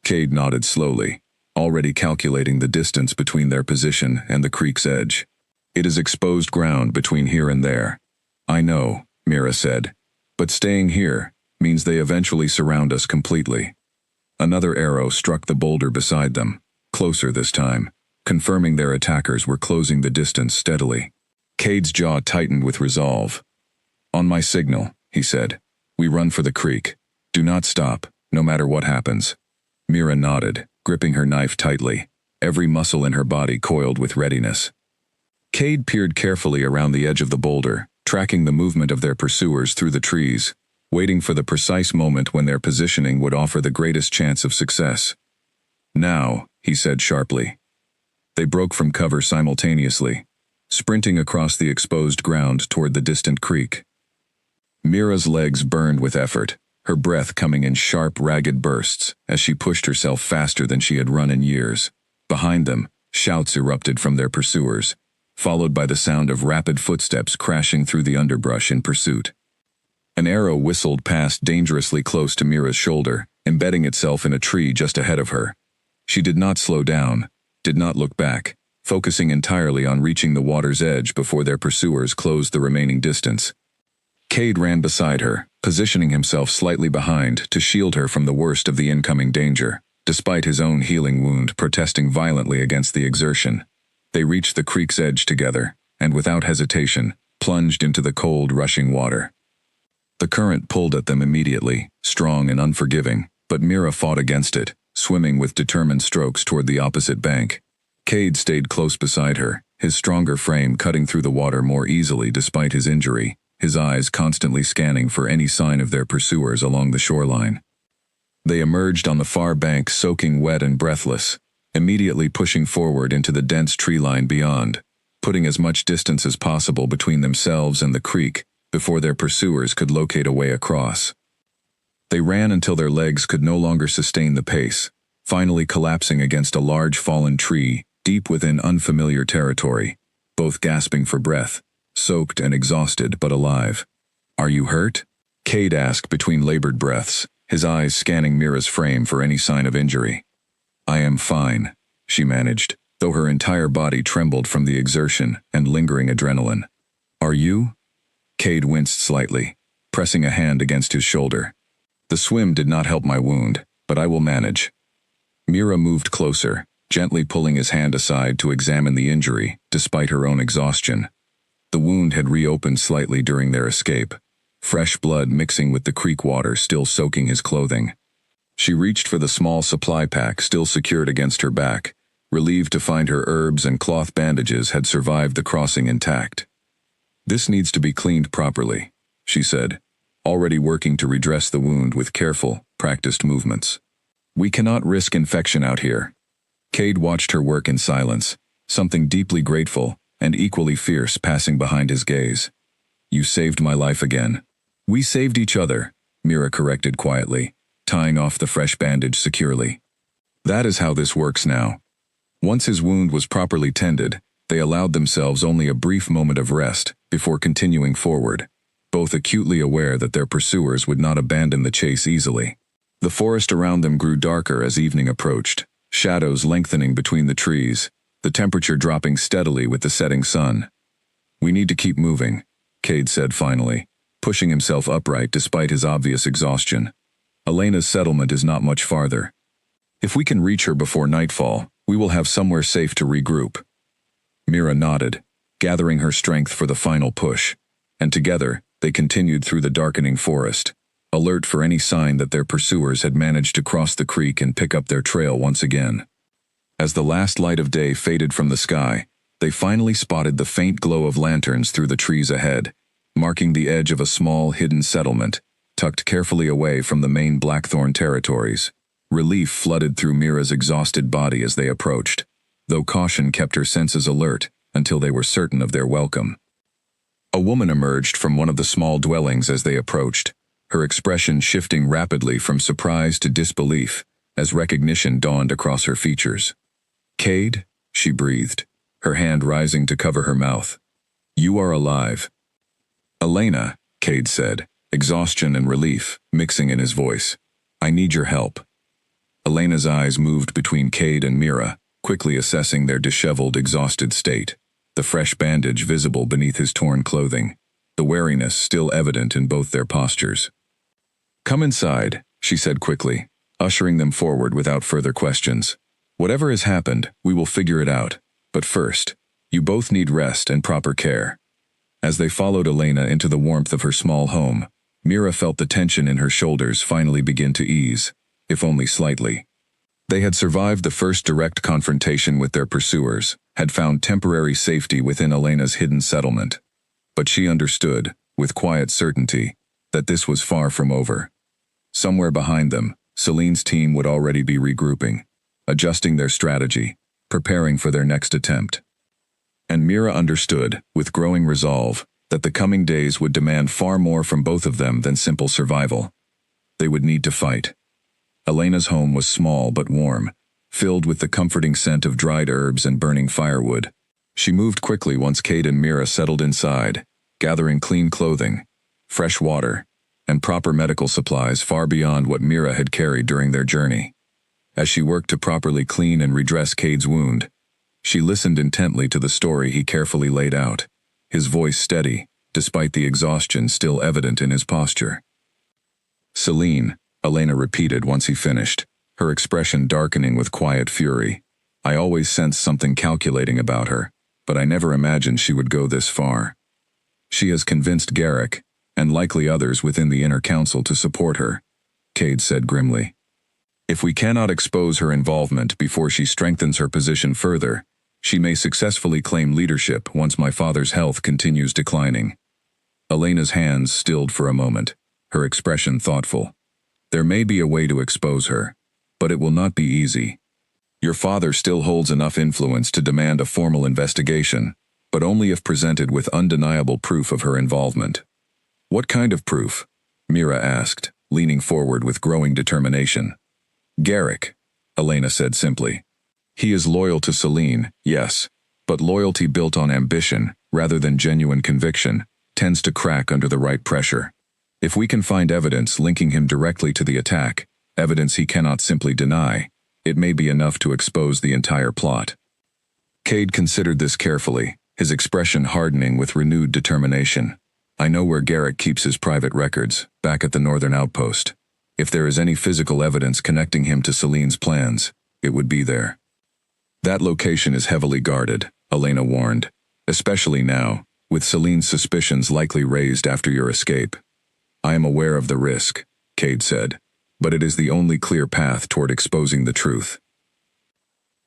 Cade nodded slowly, already calculating the distance between their position and the creek's edge. "It is exposed ground between here and there." "I know," Mira said, "but staying here means they eventually surround us completely." Another arrow struck the boulder beside them, closer this time, confirming their attackers were closing the distance steadily. Cade's jaw tightened with resolve. "On my signal," he said, "we run for the creek. Do not stop, no matter what happens." Mira nodded, gripping her knife tightly, every muscle in her body coiled with readiness. Cade peered carefully around the edge of the boulder, tracking the movement of their pursuers through the trees, waiting for the precise moment when their positioning would offer the greatest chance of success. "Now," he said sharply. They broke from cover simultaneously, sprinting across the exposed ground toward the distant creek. Mira's legs burned with effort, her breath coming in sharp, ragged bursts as she pushed herself faster than she had run in years. Behind them, shouts erupted from their pursuers, followed by the sound of rapid footsteps crashing through the underbrush in pursuit. An arrow whistled past dangerously close to Mira's shoulder, embedding itself in a tree just ahead of her. She did not slow down, did not look back, focusing entirely on reaching the water's edge before their pursuers closed the remaining distance. Cade ran beside her, positioning himself slightly behind to shield her from the worst of the incoming danger, despite his own healing wound protesting violently against the exertion. They reached the creek's edge together, and without hesitation, plunged into the cold, rushing water. The current pulled at them immediately, strong and unforgiving, but Mira fought against it, swimming with determined strokes toward the opposite bank. Cade stayed close beside her, his stronger frame cutting through the water more easily despite his injury, his eyes constantly scanning for any sign of their pursuers along the shoreline. They emerged on the far bank soaking wet and breathless, immediately pushing forward into the dense tree line beyond, putting as much distance as possible between themselves and the creek before their pursuers could locate a way across. They ran until their legs could no longer sustain the pace, finally collapsing against a large fallen tree deep within unfamiliar territory, both gasping for breath, soaked and exhausted but alive. "Are you hurt?" Cade asked between labored breaths, his eyes scanning Mira's frame for any sign of injury. "I am fine," she managed, though her entire body trembled from the exertion and lingering adrenaline. "Are you?" Cade winced slightly, pressing a hand against his shoulder. "The swim did not help my wound, but I will manage." Mira moved closer, gently pulling his hand aside to examine the injury, despite her own exhaustion. The wound had reopened slightly during their escape, fresh blood mixing with the creek water still soaking his clothing. She reached for the small supply pack still secured against her back, relieved to find her herbs and cloth bandages had survived the crossing intact. "This needs to be cleaned properly," she said, already working to redress the wound with careful, practiced movements. "We cannot risk infection out here." Cade watched her work in silence, something deeply grateful and equally fierce passing behind his gaze. "You saved my life again." "We saved each other," Mira corrected quietly, tying off the fresh bandage securely. "That is how this works now." Once his wound was properly tended, they allowed themselves only a brief moment of rest before continuing forward, both acutely aware that their pursuers would not abandon the chase easily. The forest around them grew darker as evening approached, shadows lengthening between the trees, the temperature dropping steadily with the setting sun. "We need to keep moving," Cade said finally, pushing himself upright despite his obvious exhaustion. "Elena's settlement is not much farther. If we can reach her before nightfall, we will have somewhere safe to regroup." Mira nodded, gathering her strength for the final push, and together they continued through the darkening forest, alert for any sign that their pursuers had managed to cross the creek and pick up their trail once again. As the last light of day faded from the sky, they finally spotted the faint glow of lanterns through the trees ahead, marking the edge of a small, hidden settlement, tucked carefully away from the main Blackthorn territories. Relief flooded through Mira's exhausted body as they approached, though caution kept her senses alert until they were certain of their welcome. A woman emerged from one of the small dwellings as they approached, her expression shifting rapidly from surprise to disbelief as recognition dawned across her features. "Cade," she breathed, her hand rising to cover her mouth. "You are alive." "Elena," Cade said, exhaustion and relief mixing in his voice. "I need your help." Elena's eyes moved between Cade and Mira, quickly assessing their disheveled, exhausted state, the fresh bandage visible beneath his torn clothing, the wariness still evident in both their postures. "Come inside," she said quickly, ushering them forward without further questions. "Whatever has happened, we will figure it out. But first, you both need rest and proper care." As they followed Elena into the warmth of her small home, Mira felt the tension in her shoulders finally begin to ease, if only slightly. They had survived the first direct confrontation with their pursuers, had found temporary safety within Elena's hidden settlement. But she understood, with quiet certainty, that this was far from over. Somewhere behind them, Celine's team would already be regrouping, adjusting their strategy, preparing for their next attempt. And Mira understood, with growing resolve, that the coming days would demand far more from both of them than simple survival. They would need to fight. Elena's home was small but warm, filled with the comforting scent of dried herbs and burning firewood. She moved quickly once Cade and Mira settled inside, gathering clean clothing, fresh water, and proper medical supplies far beyond what Mira had carried during their journey. As she worked to properly clean and redress Cade's wound, she listened intently to the story he carefully laid out, his voice steady, despite the exhaustion still evident in his posture. "Celine," Elena repeated once he finished, her expression darkening with quiet fury. "I always sensed something calculating about her, but I never imagined she would go this far. She has convinced Garrick, and likely others within the inner council to support her," Cade said grimly. "If we cannot expose her involvement before she strengthens her position further, she may successfully claim leadership once my father's health continues declining." Elena's hands stilled for a moment, her expression thoughtful. "There may be a way to expose her, but it will not be easy. Your father still holds enough influence to demand a formal investigation, but only if presented with undeniable proof of her involvement." "What kind of proof?" Mira asked, leaning forward with growing determination. "Garrick," Elena said simply. "He is loyal to Celine, yes, but loyalty built on ambition, rather than genuine conviction, tends to crack under the right pressure. If we can find evidence linking him directly to the attack, evidence he cannot simply deny, it may be enough to expose the entire plot." Cade considered this carefully, his expression hardening with renewed determination. "I know where Garrick keeps his private records, back at the northern outpost. If there is any physical evidence connecting him to Celine's plans, it would be there." "That location is heavily guarded," Elena warned, "especially now, with Celine's suspicions likely raised after your escape." "I am aware of the risk," Cade said, "but it is the only clear path toward exposing the truth."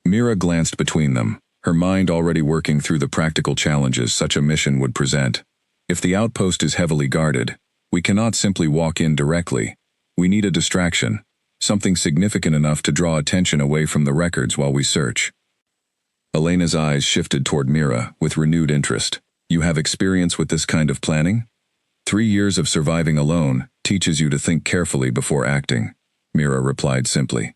Mira glanced between them, her mind already working through the practical challenges such a mission would present. If the outpost is heavily guarded, we cannot simply walk in directly. We need a distraction, something significant enough to draw attention away from the records while we search. Elena's eyes shifted toward Mira with renewed interest. "You have experience with this kind of planning?" 3 years of surviving alone teaches you to think carefully before acting," Mira replied simply.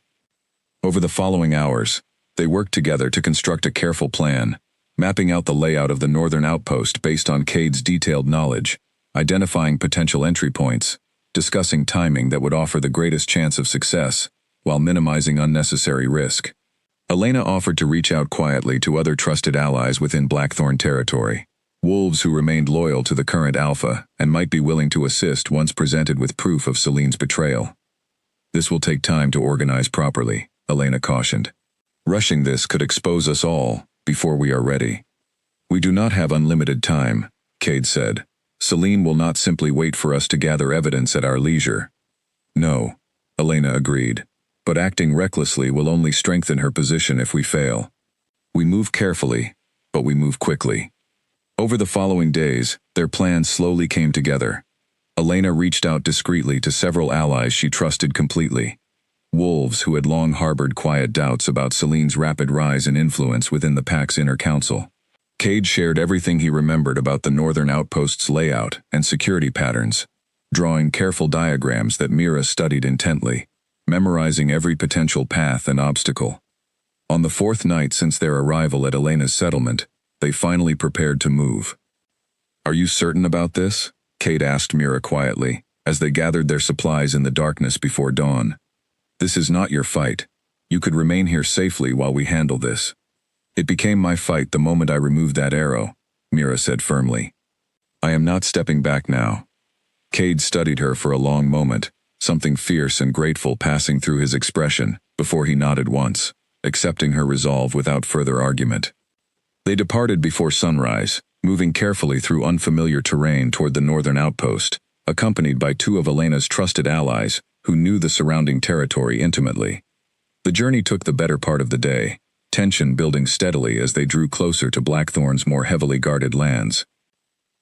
Over the following hours, they worked together to construct a careful plan, mapping out the layout of the northern outpost based on Cade's detailed knowledge, identifying potential entry points, discussing timing that would offer the greatest chance of success, while minimizing unnecessary risk. Elena offered to reach out quietly to other trusted allies within Blackthorn territory, wolves who remained loyal to the current alpha and might be willing to assist once presented with proof of Celine's betrayal. "This will take time to organize properly," Elena cautioned. "Rushing this could expose us all before we are ready." "We do not have unlimited time," Cade said. "Celine will not simply wait for us to gather evidence at our leisure." "No," Elena agreed. but acting recklessly will only strengthen her position if we fail. We move carefully, but we move quickly. Over the following days, their plans slowly came together. Elena reached out discreetly to several allies she trusted completely. Wolves who had long harbored quiet doubts about Celine's rapid rise in influence within the pack's inner council. Cade shared everything he remembered about the northern outpost's layout and security patterns, drawing careful diagrams that Mira studied intently, memorizing every potential path and obstacle. On the fourth night since their arrival at Elena's settlement, they finally prepared to move. "Are you certain about this?" Cade asked Mira quietly, as they gathered their supplies in the darkness before dawn. "This is not your fight. You could remain here safely while we handle this." "It became my fight the moment I removed that arrow," Mira said firmly. "I am not stepping back now." Cade studied her for a long moment, something fierce and grateful passing through his expression, before he nodded once, accepting her resolve without further argument. They departed before sunrise, moving carefully through unfamiliar terrain toward the northern outpost, accompanied by two of Elena's trusted allies, who knew the surrounding territory intimately. The journey took the better part of the day, tension building steadily as they drew closer to Blackthorn's more heavily guarded lands.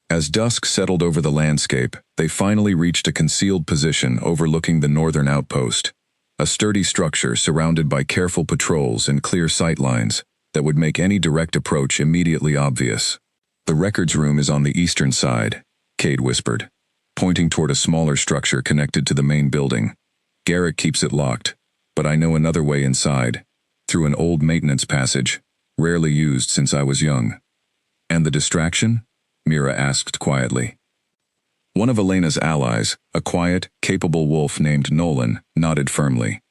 As dusk settled over the landscape, they finally reached a concealed position overlooking the northern outpost, a sturdy structure surrounded by careful patrols and clear sight lines that would make any direct approach immediately obvious. "The records room is on the eastern side," Cade whispered, pointing toward a smaller structure connected to the main building. "Garrick keeps it locked, but I know another way inside, through an old maintenance passage, rarely used since I was young." "And the distraction?" Mira asked quietly. One of Elena's allies, a quiet, capable wolf named Nolan, nodded firmly.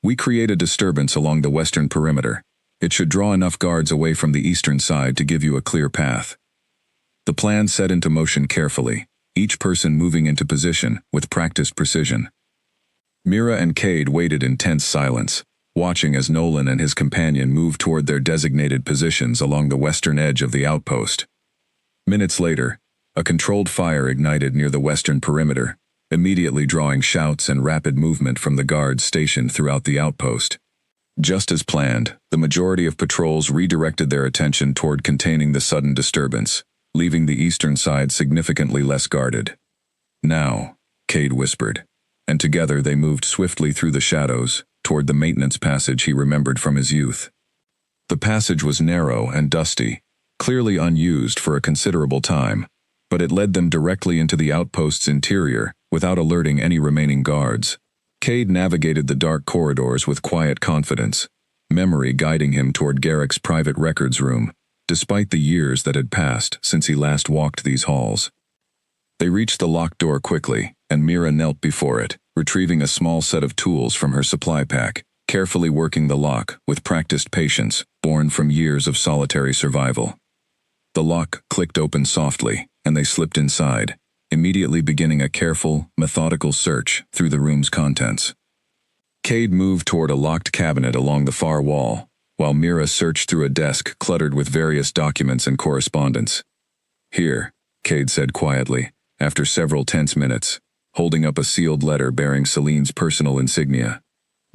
"We create a disturbance along the western perimeter. It should draw enough guards away from the eastern side to give you a clear path." The plan set into motion carefully, each person moving into position with practiced precision. Mira and Cade waited in tense silence, watching as Nolan and his companion moved toward their designated positions along the western edge of the outpost. Minutes later, a controlled fire ignited near the western perimeter, immediately drawing shouts and rapid movement from the guards stationed throughout the outpost. Just as planned, the majority of patrols redirected their attention toward containing the sudden disturbance, leaving the eastern side significantly less guarded. "Now," Cade whispered, and together they moved swiftly through the shadows, toward the maintenance passage he remembered from his youth. The passage was narrow and dusty, clearly unused for a considerable time, but it led them directly into the outpost's interior without alerting any remaining guards. Cade navigated the dark corridors with quiet confidence, memory guiding him toward Garrick's private records room, despite the years that had passed since he last walked these halls. They reached the locked door quickly, and Mira knelt before it, retrieving a small set of tools from her supply pack, carefully working the lock with practiced patience born from years of solitary survival. The lock clicked open softly, and they slipped inside, immediately beginning a careful, methodical search through the room's contents. Cade moved toward a locked cabinet along the far wall, while Mira searched through a desk cluttered with various documents and correspondence. "Here," Cade said quietly, after several tense minutes, holding up a sealed letter bearing Celine's personal insignia.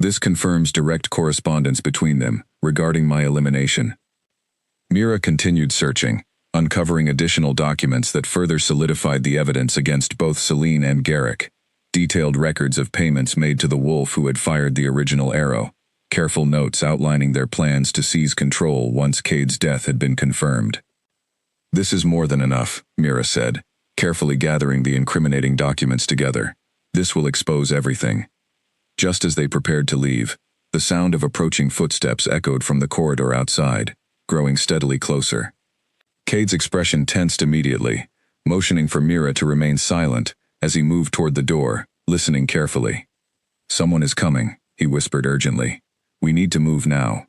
"This confirms direct correspondence between them, regarding my elimination." Mira continued searching, uncovering additional documents that further solidified the evidence against both Celine and Garrick. Detailed records of payments made to the wolf who had fired the original arrow, careful notes outlining their plans to seize control once Cade's death had been confirmed. "This is more than enough," Mira said, carefully gathering the incriminating documents together. "This will expose everything." Just as they prepared to leave, the sound of approaching footsteps echoed from the corridor outside, growing steadily closer. Cade's expression tensed immediately, motioning for Mira to remain silent as he moved toward the door, listening carefully. "Someone is coming," he whispered urgently. "We need to move now."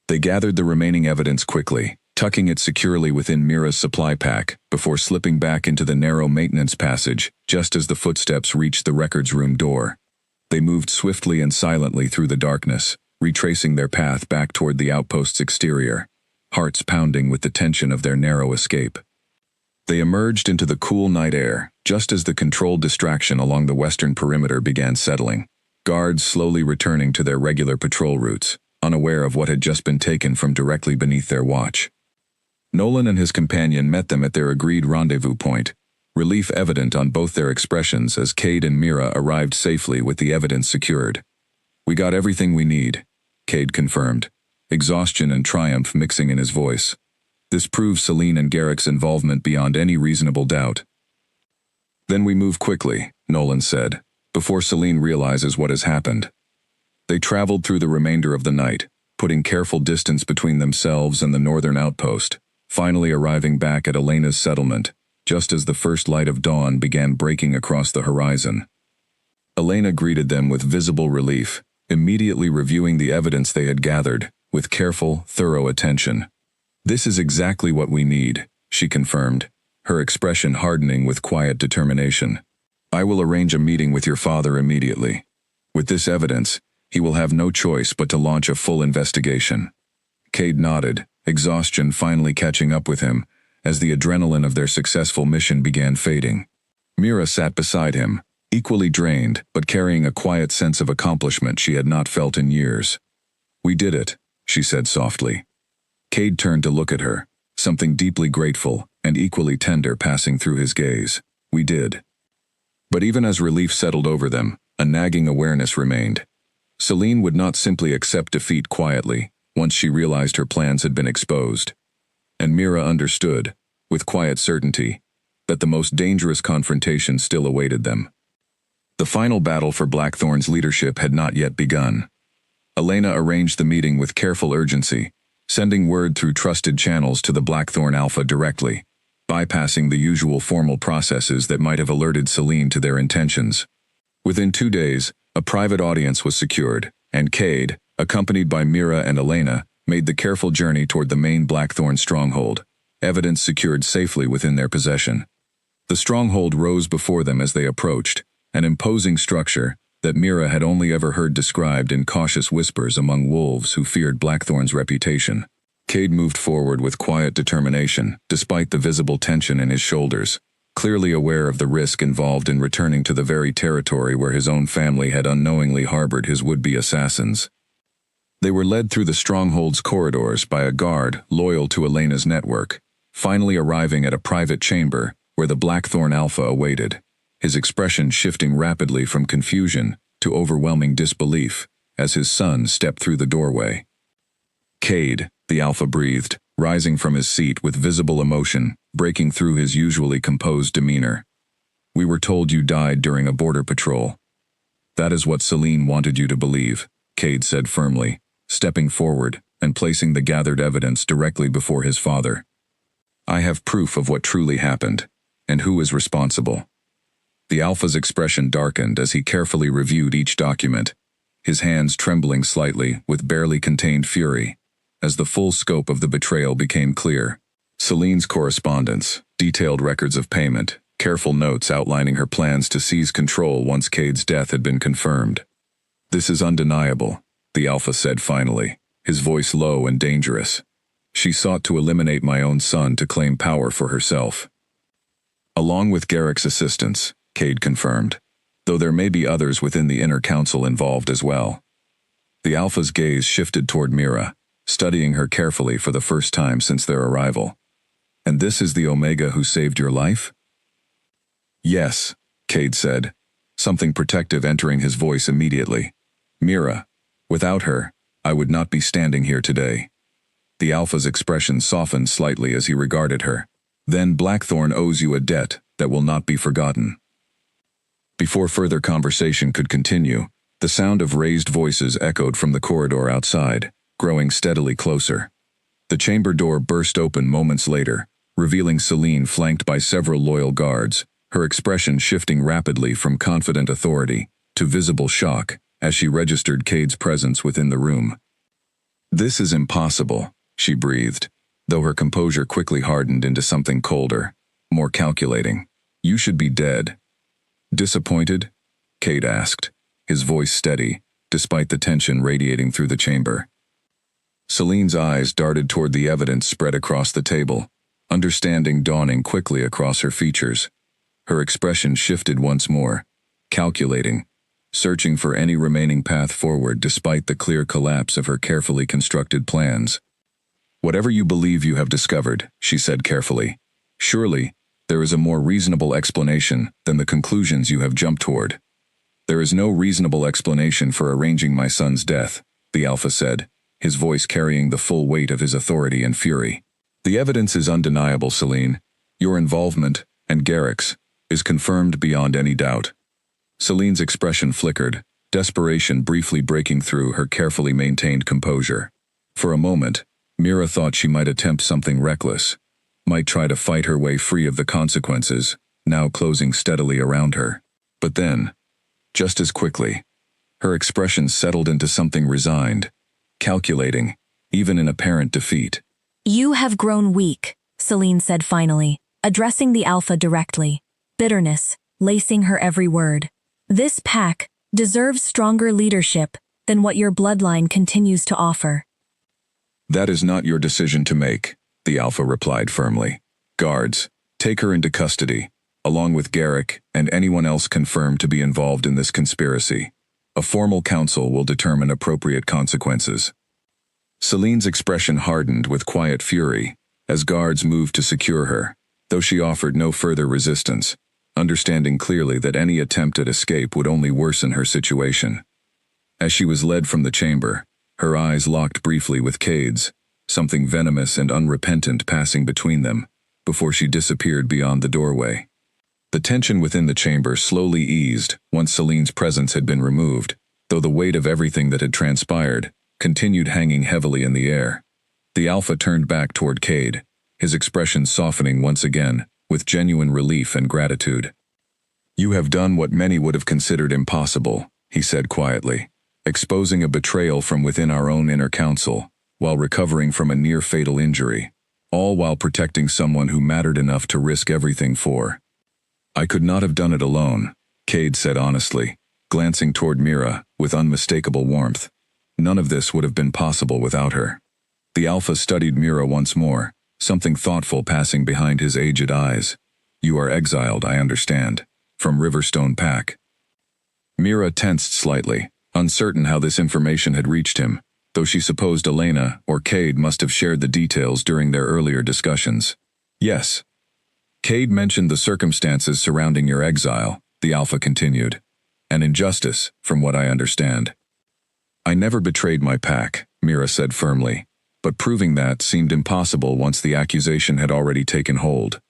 They gathered the remaining evidence quickly, tucking it securely within Mira's supply pack before slipping back into the narrow maintenance passage just as the footsteps reached the records room door. They moved swiftly and silently through the darkness, retracing their path back toward the outpost's exterior, hearts pounding with the tension of their narrow escape. They emerged into the cool night air, just as the controlled distraction along the western perimeter began settling. guards slowly returning to their regular patrol routes, unaware of what had just been taken from directly beneath their watch. Nolan and his companion met them at their agreed rendezvous point, relief evident on both their expressions as Cade and Mira arrived safely with the evidence secured. "We got everything we need," Cade confirmed, exhaustion and triumph mixing in his voice. This proved Celine and Garrick's involvement beyond any reasonable doubt. "Then we move quickly," Nolan said, "before Celine realizes what has happened." They traveled through the remainder of the night, putting careful distance between themselves and the northern outpost, finally arriving back at Elena's settlement, just as the first light of dawn began breaking across the horizon. Elena greeted them with visible relief, immediately reviewing the evidence they had gathered, with careful, thorough attention. "This is exactly what we need," she confirmed, her expression hardening with quiet determination. "I will arrange a meeting with your father immediately. With this evidence, he will have no choice but to launch a full investigation." Cade nodded, exhaustion finally catching up with him, as the adrenaline of their successful mission began fading. Mira sat beside him, equally drained, but carrying a quiet sense of accomplishment she had not felt in years. "We did it," she said softly. Cade turned to look at her, something deeply grateful and equally tender passing through his gaze. "We did." But even as relief settled over them, a nagging awareness remained. Celine would not simply accept defeat quietly, once she realized her plans had been exposed. And Mira understood, with quiet certainty, that the most dangerous confrontation still awaited them. The final battle for Blackthorn's leadership had not yet begun. Elena arranged the meeting with careful urgency, sending word through trusted channels to the Blackthorn Alpha directly, bypassing the usual formal processes that might have alerted Celine to their intentions. Within 2 days, a private audience was secured, and Cade, accompanied by Mira and Elena, made the careful journey toward the main Blackthorn stronghold, evidence secured safely within their possession. The stronghold rose before them as they approached, an imposing structure that Mira had only ever heard described in cautious whispers among wolves who feared Blackthorn's reputation. Cade moved forward with quiet determination, despite the visible tension in his shoulders, clearly aware of the risk involved in returning to the very territory where his own family had unknowingly harbored his would-be assassins. They were led through the stronghold's corridors by a guard loyal to Elena's network, finally arriving at a private chamber where the Blackthorn Alpha awaited, his expression shifting rapidly from confusion to overwhelming disbelief as his son stepped through the doorway. "Cade," the Alpha breathed, rising from his seat with visible emotion, breaking through his usually composed demeanor. "We were told you died during a border patrol." "That is what Celine wanted you to believe," Cade said firmly, stepping forward and placing the gathered evidence directly before his father. "I have proof of what truly happened, and who is responsible." The Alpha's expression darkened as he carefully reviewed each document, his hands trembling slightly with barely contained fury, as the full scope of the betrayal became clear. Celine's correspondence, detailed records of payment, careful notes outlining her plans to seize control once Cade's death had been confirmed. "This is undeniable," the Alpha said finally, his voice low and dangerous. "She sought to eliminate my own son to claim power for herself." "Along with Garrick's assistance," Cade confirmed, "though there may be others within the inner council involved as well." The Alpha's gaze shifted toward Mira, studying her carefully for the first time since their arrival. "And this is the Omega who saved your life?" "Yes," Cade said, something protective entering his voice immediately. "Mira, without her, I would not be standing here today." The Alpha's expression softened slightly as he regarded her. "Then Blackthorn owes you a debt that will not be forgotten." Before further conversation could continue, the sound of raised voices echoed from the corridor outside, growing steadily closer. The chamber door burst open moments later, revealing Celine flanked by several loyal guards, her expression shifting rapidly from confident authority to visible shock as she registered Cade's presence within the room. "This is impossible," she breathed, though her composure quickly hardened into something colder, more calculating. "You should be dead." "Disappointed?" Cade asked, his voice steady, despite the tension radiating through the chamber. Celine's eyes darted toward the evidence spread across the table, understanding dawning quickly across her features. Her expression shifted once more, calculating, searching for any remaining path forward despite the clear collapse of her carefully constructed plans. "Whatever you believe you have discovered," she said carefully, "surely there is a more reasonable explanation than the conclusions you have jumped toward." "There is no reasonable explanation for arranging my son's death," the Alpha said, his voice carrying the full weight of his authority and fury. "The evidence is undeniable, Celine. Your involvement, and Garrick's, is confirmed beyond any doubt." Celine's expression flickered, desperation briefly breaking through her carefully maintained composure. For a moment, Mira thought she might attempt something reckless, might try to fight her way free of the consequences, now closing steadily around her. But then, just as quickly, her expression settled into something resigned, calculating, even in apparent defeat. "You have grown weak," Celine said finally, addressing the Alpha directly, bitterness lacing her every word. "This pack deserves stronger leadership than what your bloodline continues to offer." "That is not your decision to make," the Alpha replied firmly. "Guards, take her into custody, along with Garrick and anyone else confirmed to be involved in this conspiracy. A formal council will determine appropriate consequences." Celine's expression hardened with quiet fury as guards moved to secure her, though she offered no further resistance, understanding clearly that any attempt at escape would only worsen her situation. As she was led from the chamber, her eyes locked briefly with Cade's, something venomous and unrepentant passing between them, before she disappeared beyond the doorway. The tension within the chamber slowly eased once Celine's presence had been removed, though the weight of everything that had transpired continued hanging heavily in the air. The Alpha turned back toward Cade, his expression softening once again, with genuine relief and gratitude. "You have done what many would have considered impossible," he said quietly, "exposing a betrayal from within our own inner council, while recovering from a near-fatal injury, all while protecting someone who mattered enough to risk everything for." "I could not have done it alone," Cade said honestly, glancing toward Mira with unmistakable warmth. "None of this would have been possible without her." The Alpha studied Mira once more, something thoughtful passing behind his aged eyes. "You are exiled, I understand, from Riverstone Pack." Mira tensed slightly, uncertain how this information had reached him, though she supposed Elena or Cade must have shared the details during their earlier discussions. "Yes. Cade mentioned the circumstances surrounding your exile," the Alpha continued. "An injustice, from what I understand." "I never betrayed my pack," Mira said firmly, but proving that seemed impossible once the accusation had already taken hold.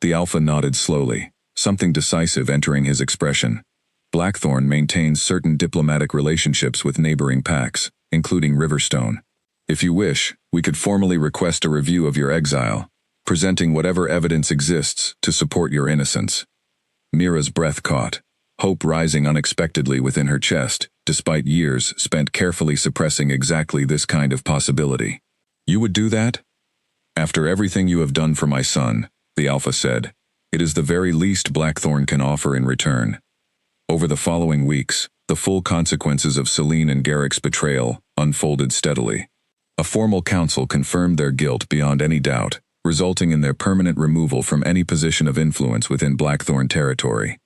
The Alpha nodded slowly, something decisive entering his expression. "Blackthorn maintains certain diplomatic relationships with neighboring packs, including Riverstone. If you wish, we could formally request a review of your exile, presenting whatever evidence exists to support your innocence." Mira's breath caught, hope rising unexpectedly within her chest, despite years spent carefully suppressing exactly this kind of possibility. "You would do that?" "After everything you have done for my son," the Alpha said, "it is the very least Blackthorn can offer in return." Over the following weeks, the full consequences of Celine and Garrick's betrayal unfolded steadily. A formal council confirmed their guilt beyond any doubt, resulting in their permanent removal from any position of influence within Blackthorn territory.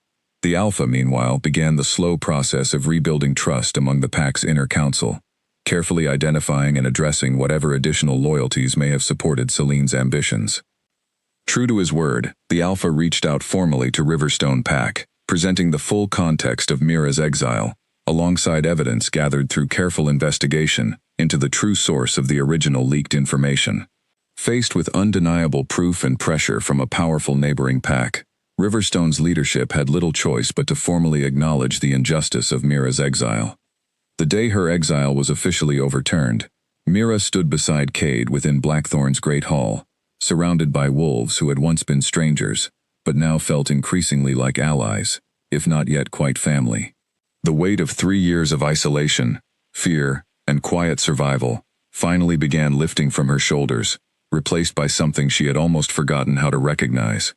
The Alpha, meanwhile, began the slow process of rebuilding trust among the pack's inner council, carefully identifying and addressing whatever additional loyalties may have supported Celine's ambitions. True to his word, the Alpha reached out formally to Riverstone Pack, presenting the full context of Mira's exile, alongside evidence gathered through careful investigation into the true source of the original leaked information. Faced with undeniable proof and pressure from a powerful neighboring pack, Riverstone's leadership had little choice but to formally acknowledge the injustice of Mira's exile. The day her exile was officially overturned, Mira stood beside Cade within Blackthorn's great hall, surrounded by wolves who had once been strangers, but now felt increasingly like allies, if not yet quite family. The weight of 3 years of isolation, fear, and quiet survival finally began lifting from her shoulders, replaced by something she had almost forgotten how to recognize.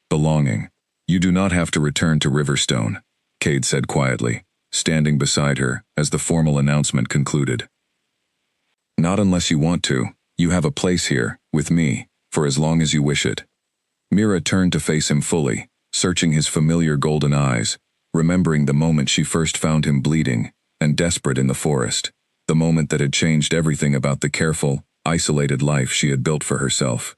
Belonging. "You do not have to return to Riverstone," Cade said quietly, standing beside her as the formal announcement concluded. "Not unless you want to. You have a place here, with me, for as long as you wish it." Mira turned to face him fully, searching his familiar golden eyes, remembering the moment she first found him bleeding and desperate in the forest, the moment that had changed everything about the careful, isolated life she had built for herself.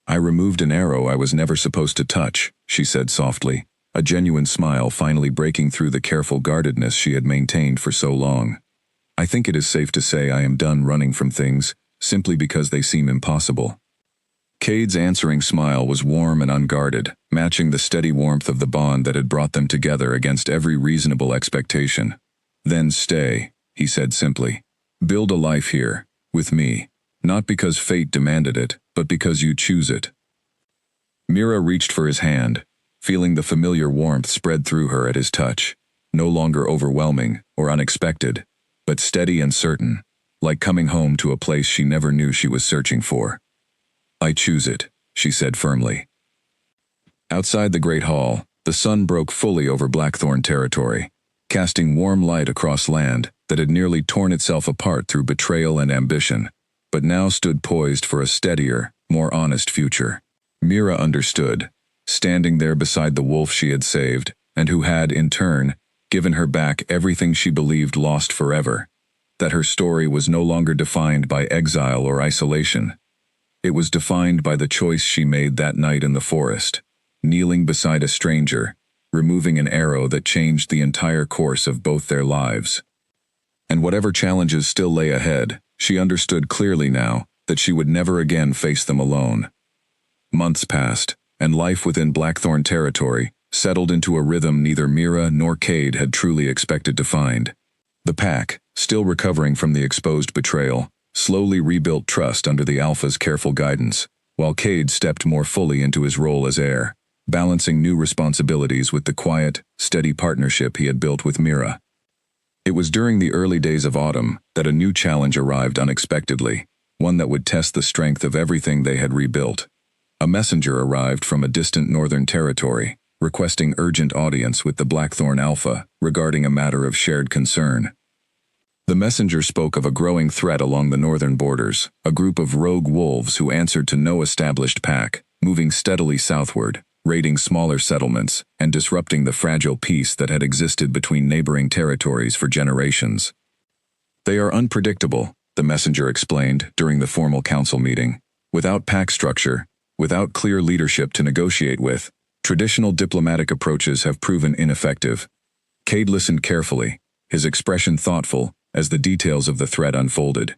"I removed an arrow I was never supposed to touch," she said softly, a genuine smile finally breaking through the careful guardedness she had maintained for so long. "I think it is safe to say I am done running from things, simply because they seem impossible." Cade's answering smile was warm and unguarded, matching the steady warmth of the bond that had brought them together against every reasonable expectation. "Then stay," he said simply. "Build a life here, with me, not because fate demanded it, but because you choose it." Mira reached for his hand, feeling the familiar warmth spread through her at his touch, no longer overwhelming or unexpected, but steady and certain, like coming home to a place she never knew she was searching for. "I choose it," she said firmly. Outside the great hall, the sun broke fully over Blackthorn territory, casting warm light across land that had nearly torn itself apart through betrayal and ambition, but now stood poised for a steadier, more honest future. Mira understood, standing there beside the wolf she had saved, and who had, in turn, given her back everything she believed lost forever, that her story was no longer defined by exile or isolation. It was defined by the choice she made that night in the forest, kneeling beside a stranger, removing an arrow that changed the entire course of both their lives. And whatever challenges still lay ahead, she understood clearly now that she would never again face them alone. Months passed, and life within Blackthorn territory settled into a rhythm neither Mira nor Cade had truly expected to find. The pack, still recovering from the exposed betrayal, slowly rebuilt trust under the Alpha's careful guidance, while Cade stepped more fully into his role as heir, balancing new responsibilities with the quiet, steady partnership he had built with Mira. It was during the early days of autumn that a new challenge arrived unexpectedly, one that would test the strength of everything they had rebuilt. A messenger arrived from a distant northern territory, requesting urgent audience with the Blackthorn Alpha regarding a matter of shared concern. The messenger spoke of a growing threat along the northern borders, a group of rogue wolves who answered to no established pack, moving steadily southward, raiding smaller settlements, and disrupting the fragile peace that had existed between neighboring territories for generations. "They are unpredictable," the messenger explained during the formal council meeting. "Without pack structure, without clear leadership to negotiate with, traditional diplomatic approaches have proven ineffective." Cade listened carefully, his expression thoughtful, as the details of the threat unfolded.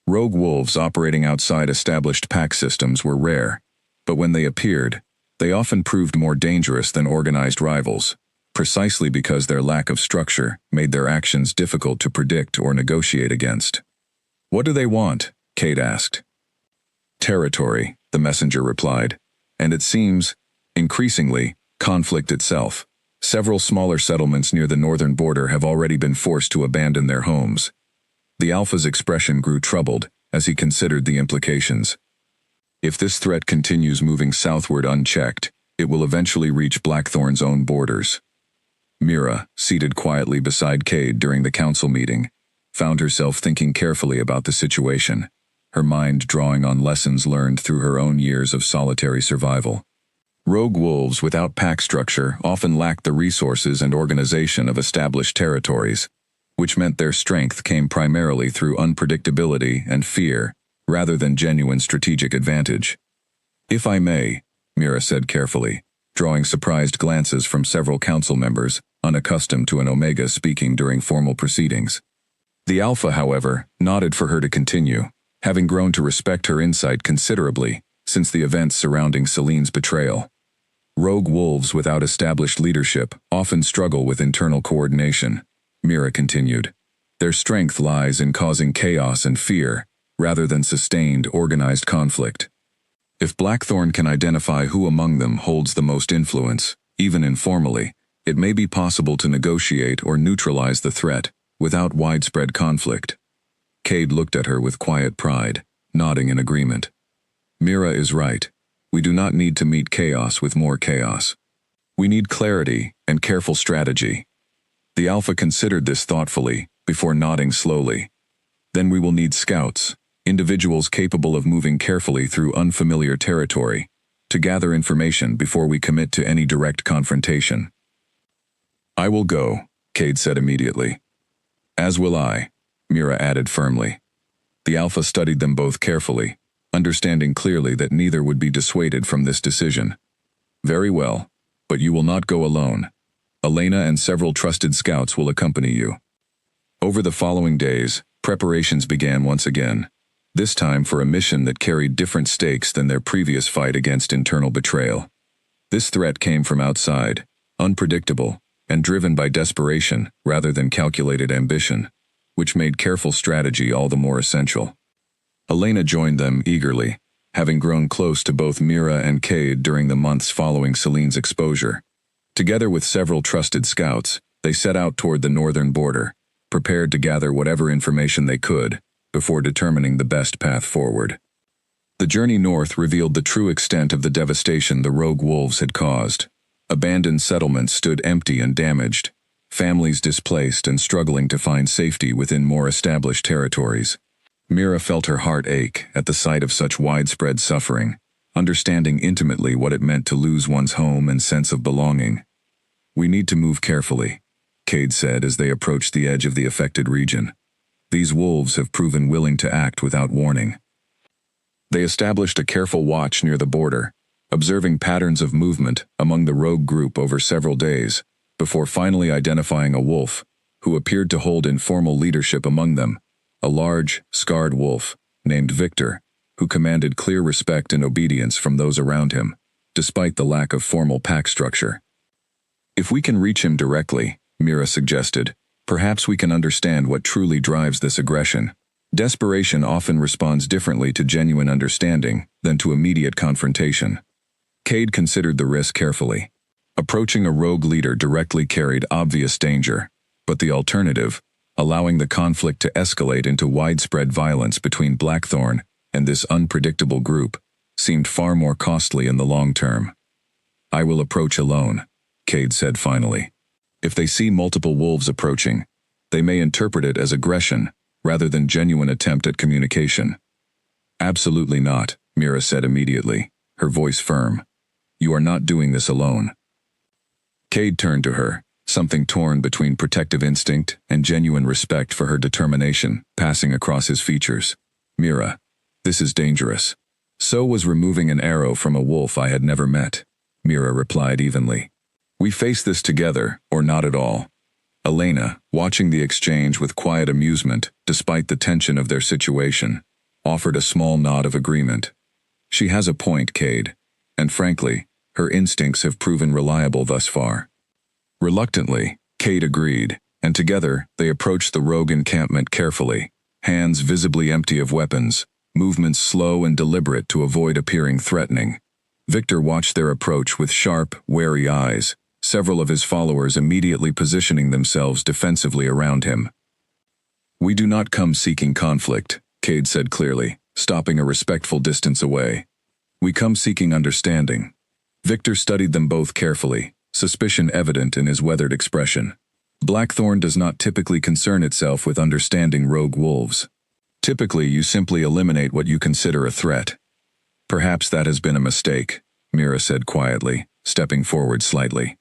Rogue wolves operating outside established pack systems were rare, but when they appeared, they often proved more dangerous than organized rivals, precisely because their lack of structure made their actions difficult to predict or negotiate against. "What do they want?" Cade asked. "Territory," the messenger replied, "and it seems, increasingly, conflict itself. Several smaller settlements near the northern border have already been forced to abandon their homes." The Alpha's expression grew troubled as he considered the implications. If this threat continues moving southward unchecked, it will eventually reach Blackthorn's own borders. Mira, seated quietly beside Cade during the council meeting, found herself thinking carefully about the situation, her mind drawing on lessons learned through her own years of solitary survival. Rogue wolves without pack structure often lacked the resources and organization of established territories, which meant their strength came primarily through unpredictability and fear, rather than genuine strategic advantage. "If I may," Mira said carefully, drawing surprised glances from several council members, unaccustomed to an Omega speaking during formal proceedings. The Alpha, however, nodded for her to continue, having grown to respect her insight considerably since the events surrounding Celine's betrayal. "Rogue wolves without established leadership often struggle with internal coordination," Mira continued. "Their strength lies in causing chaos and fear, rather than sustained, organized conflict. If Blackthorn can identify who among them holds the most influence, even informally, it may be possible to negotiate or neutralize the threat without widespread conflict." Cade looked at her with quiet pride, nodding in agreement. "Mira is right. We do not need to meet chaos with more chaos. We need clarity and careful strategy." The Alpha considered this thoughtfully before nodding slowly. "Then we will need scouts, individuals capable of moving carefully through unfamiliar territory, to gather information before we commit to any direct confrontation." I will go, Cade said immediately. As will I, Mira added firmly. The Alpha studied them both carefully, understanding clearly that neither would be dissuaded from this decision. Very well, but you will not go alone. Elena and several trusted scouts will accompany you. Over the following days, preparations began once again, this time for a mission that carried different stakes than their previous fight against internal betrayal. This threat came from outside, unpredictable, and driven by desperation rather than calculated ambition, which made careful strategy all the more essential. Elena joined them eagerly, having grown close to both Mira and Cade during the months following Celine's exposure. Together with several trusted scouts, they set out toward the northern border, prepared to gather whatever information they could, before determining the best path forward. The journey north revealed the true extent of the devastation the rogue wolves had caused. Abandoned settlements stood empty and damaged, families displaced and struggling to find safety within more established territories. Mira felt her heart ache at the sight of such widespread suffering, understanding intimately what it meant to lose one's home and sense of belonging. We need to move carefully, Cade said as they approached the edge of the affected region. These wolves have proven willing to act without warning. They established a careful watch near the border, observing patterns of movement among the rogue group over several days, before finally identifying a wolf, who appeared to hold informal leadership among them, a large, scarred wolf, named Victor, who commanded clear respect and obedience from those around him, despite the lack of formal pack structure. If we can reach him directly, Mira suggested, perhaps we can understand what truly drives this aggression. Desperation often responds differently to genuine understanding than to immediate confrontation. Cade considered the risk carefully. Approaching a rogue leader directly carried obvious danger, but the alternative, allowing the conflict to escalate into widespread violence between Blackthorn and this unpredictable group, seemed far more costly in the long term. I will approach alone, Cade said finally. If they see multiple wolves approaching, they may interpret it as aggression rather than genuine attempt at communication. Absolutely not, Mira said immediately, her voice firm. You are not doing this alone. Cade turned to her, something torn between protective instinct and genuine respect for her determination passing across his features. Mira, this is dangerous. So was removing an arrow from a wolf I had never met, Mira replied evenly. We face this together, or not at all. Elena, watching the exchange with quiet amusement despite the tension of their situation, offered a small nod of agreement. She has a point, Cade, and frankly, her instincts have proven reliable thus far. Reluctantly, Cade agreed, and together they approached the rogue encampment carefully, hands visibly empty of weapons, movements slow and deliberate to avoid appearing threatening. Victor watched their approach with sharp, wary eyes, several of his followers immediately positioning themselves defensively around him. We do not come seeking conflict, Cade said clearly, stopping a respectful distance away. We come seeking understanding. Victor studied them both carefully, suspicion evident in his weathered expression. Blackthorn does not typically concern itself with understanding rogue wolves. Typically, you simply eliminate what you consider a threat. Perhaps that has been a mistake, Mira said quietly, stepping forward slightly.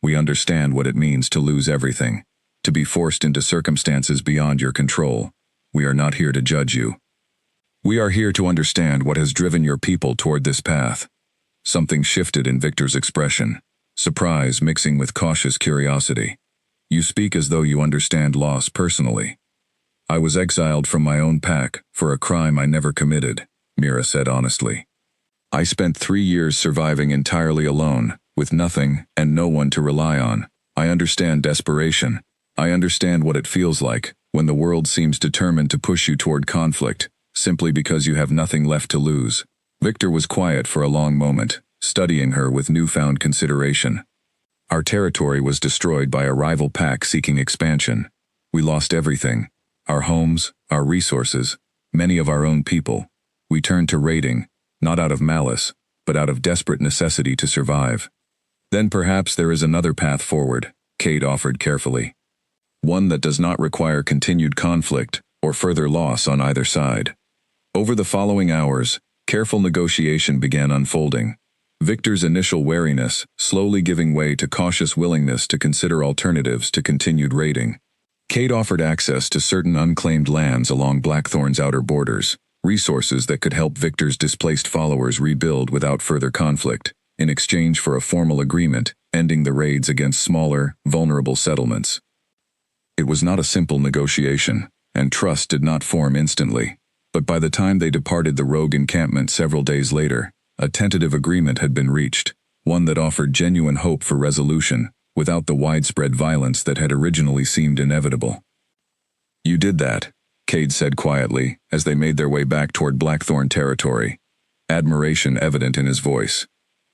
We understand what it means to lose everything, to be forced into circumstances beyond your control. We are not here to judge you. We are here to understand what has driven your people toward this path. Something shifted in Victor's expression, surprise mixing with cautious curiosity. You speak as though you understand loss personally. I was exiled from my own pack for a crime I never committed, Mira said honestly. I spent 3 years surviving entirely alone, with nothing and no one to rely on. I understand desperation. I understand what it feels like when the world seems determined to push you toward conflict, simply because you have nothing left to lose. Victor was quiet for a long moment, studying her with newfound consideration. Our territory was destroyed by a rival pack seeking expansion. We lost everything. Our homes, our resources, many of our own people. We turned to raiding, not out of malice, but out of desperate necessity to survive. Then perhaps there is another path forward, Cade offered carefully. One that does not require continued conflict or further loss on either side. Over the following hours, careful negotiation began unfolding. Victor's initial wariness slowly giving way to cautious willingness to consider alternatives to continued raiding. Cade offered access to certain unclaimed lands along Blackthorn's outer borders, resources that could help Victor's displaced followers rebuild without further conflict, in exchange for a formal agreement ending the raids against smaller, vulnerable settlements. It was not a simple negotiation, and trust did not form instantly. But by the time they departed the rogue encampment several days later, a tentative agreement had been reached, one that offered genuine hope for resolution, without the widespread violence that had originally seemed inevitable. "You did that," Cade said quietly, as they made their way back toward Blackthorn territory, admiration evident in his voice.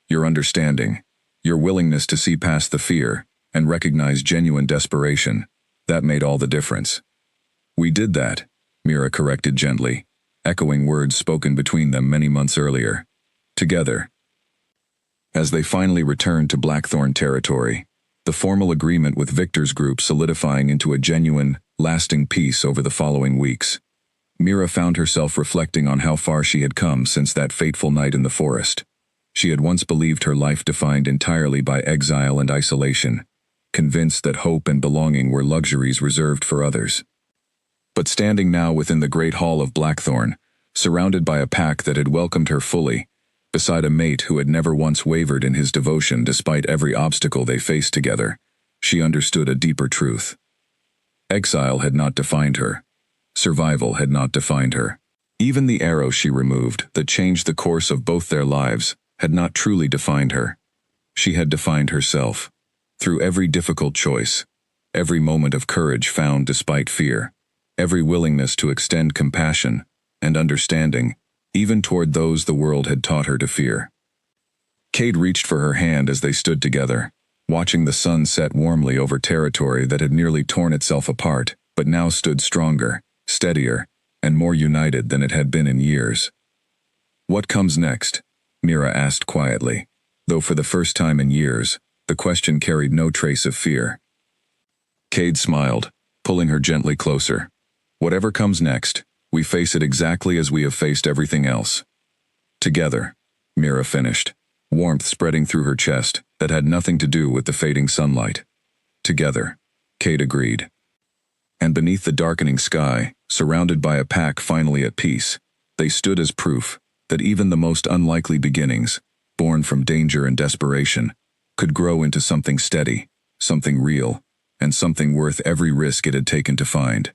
"Your understanding, your willingness to see past the fear, and recognize genuine desperation, that made all the difference." "We did that," Mira corrected gently, echoing words spoken between them many months earlier. "Together." As they finally returned to Blackthorn territory, the formal agreement with Victor's group solidifying into a genuine, lasting peace over the following weeks, Mira found herself reflecting on how far she had come since that fateful night in the forest. She had once believed her life defined entirely by exile and isolation, convinced that hope and belonging were luxuries reserved for others. But standing now within the great hall of Blackthorn, surrounded by a pack that had welcomed her fully, beside a mate who had never once wavered in his devotion despite every obstacle they faced together, she understood a deeper truth. Exile had not defined her. Survival had not defined her. Even the arrow she removed that changed the course of both their lives had not truly defined her. She had defined herself, through every difficult choice, every moment of courage found despite fear, every willingness to extend compassion and understanding, even toward those the world had taught her to fear. Cade reached for her hand as they stood together, watching the sun set warmly over territory that had nearly torn itself apart, but now stood stronger, steadier, and more united than it had been in years. "What comes next?" Mira asked quietly, though for the first time in years, the question carried no trace of fear. Cade smiled, pulling her gently closer. "Whatever comes next, we face it exactly as we have faced everything else. Together," Mira finished, warmth spreading through her chest that had nothing to do with the fading sunlight. "Together," Cade agreed. And beneath the darkening sky, surrounded by a pack finally at peace, they stood as proof that even the most unlikely beginnings, born from danger and desperation, could grow into something steady, something real, and something worth every risk it had taken to find.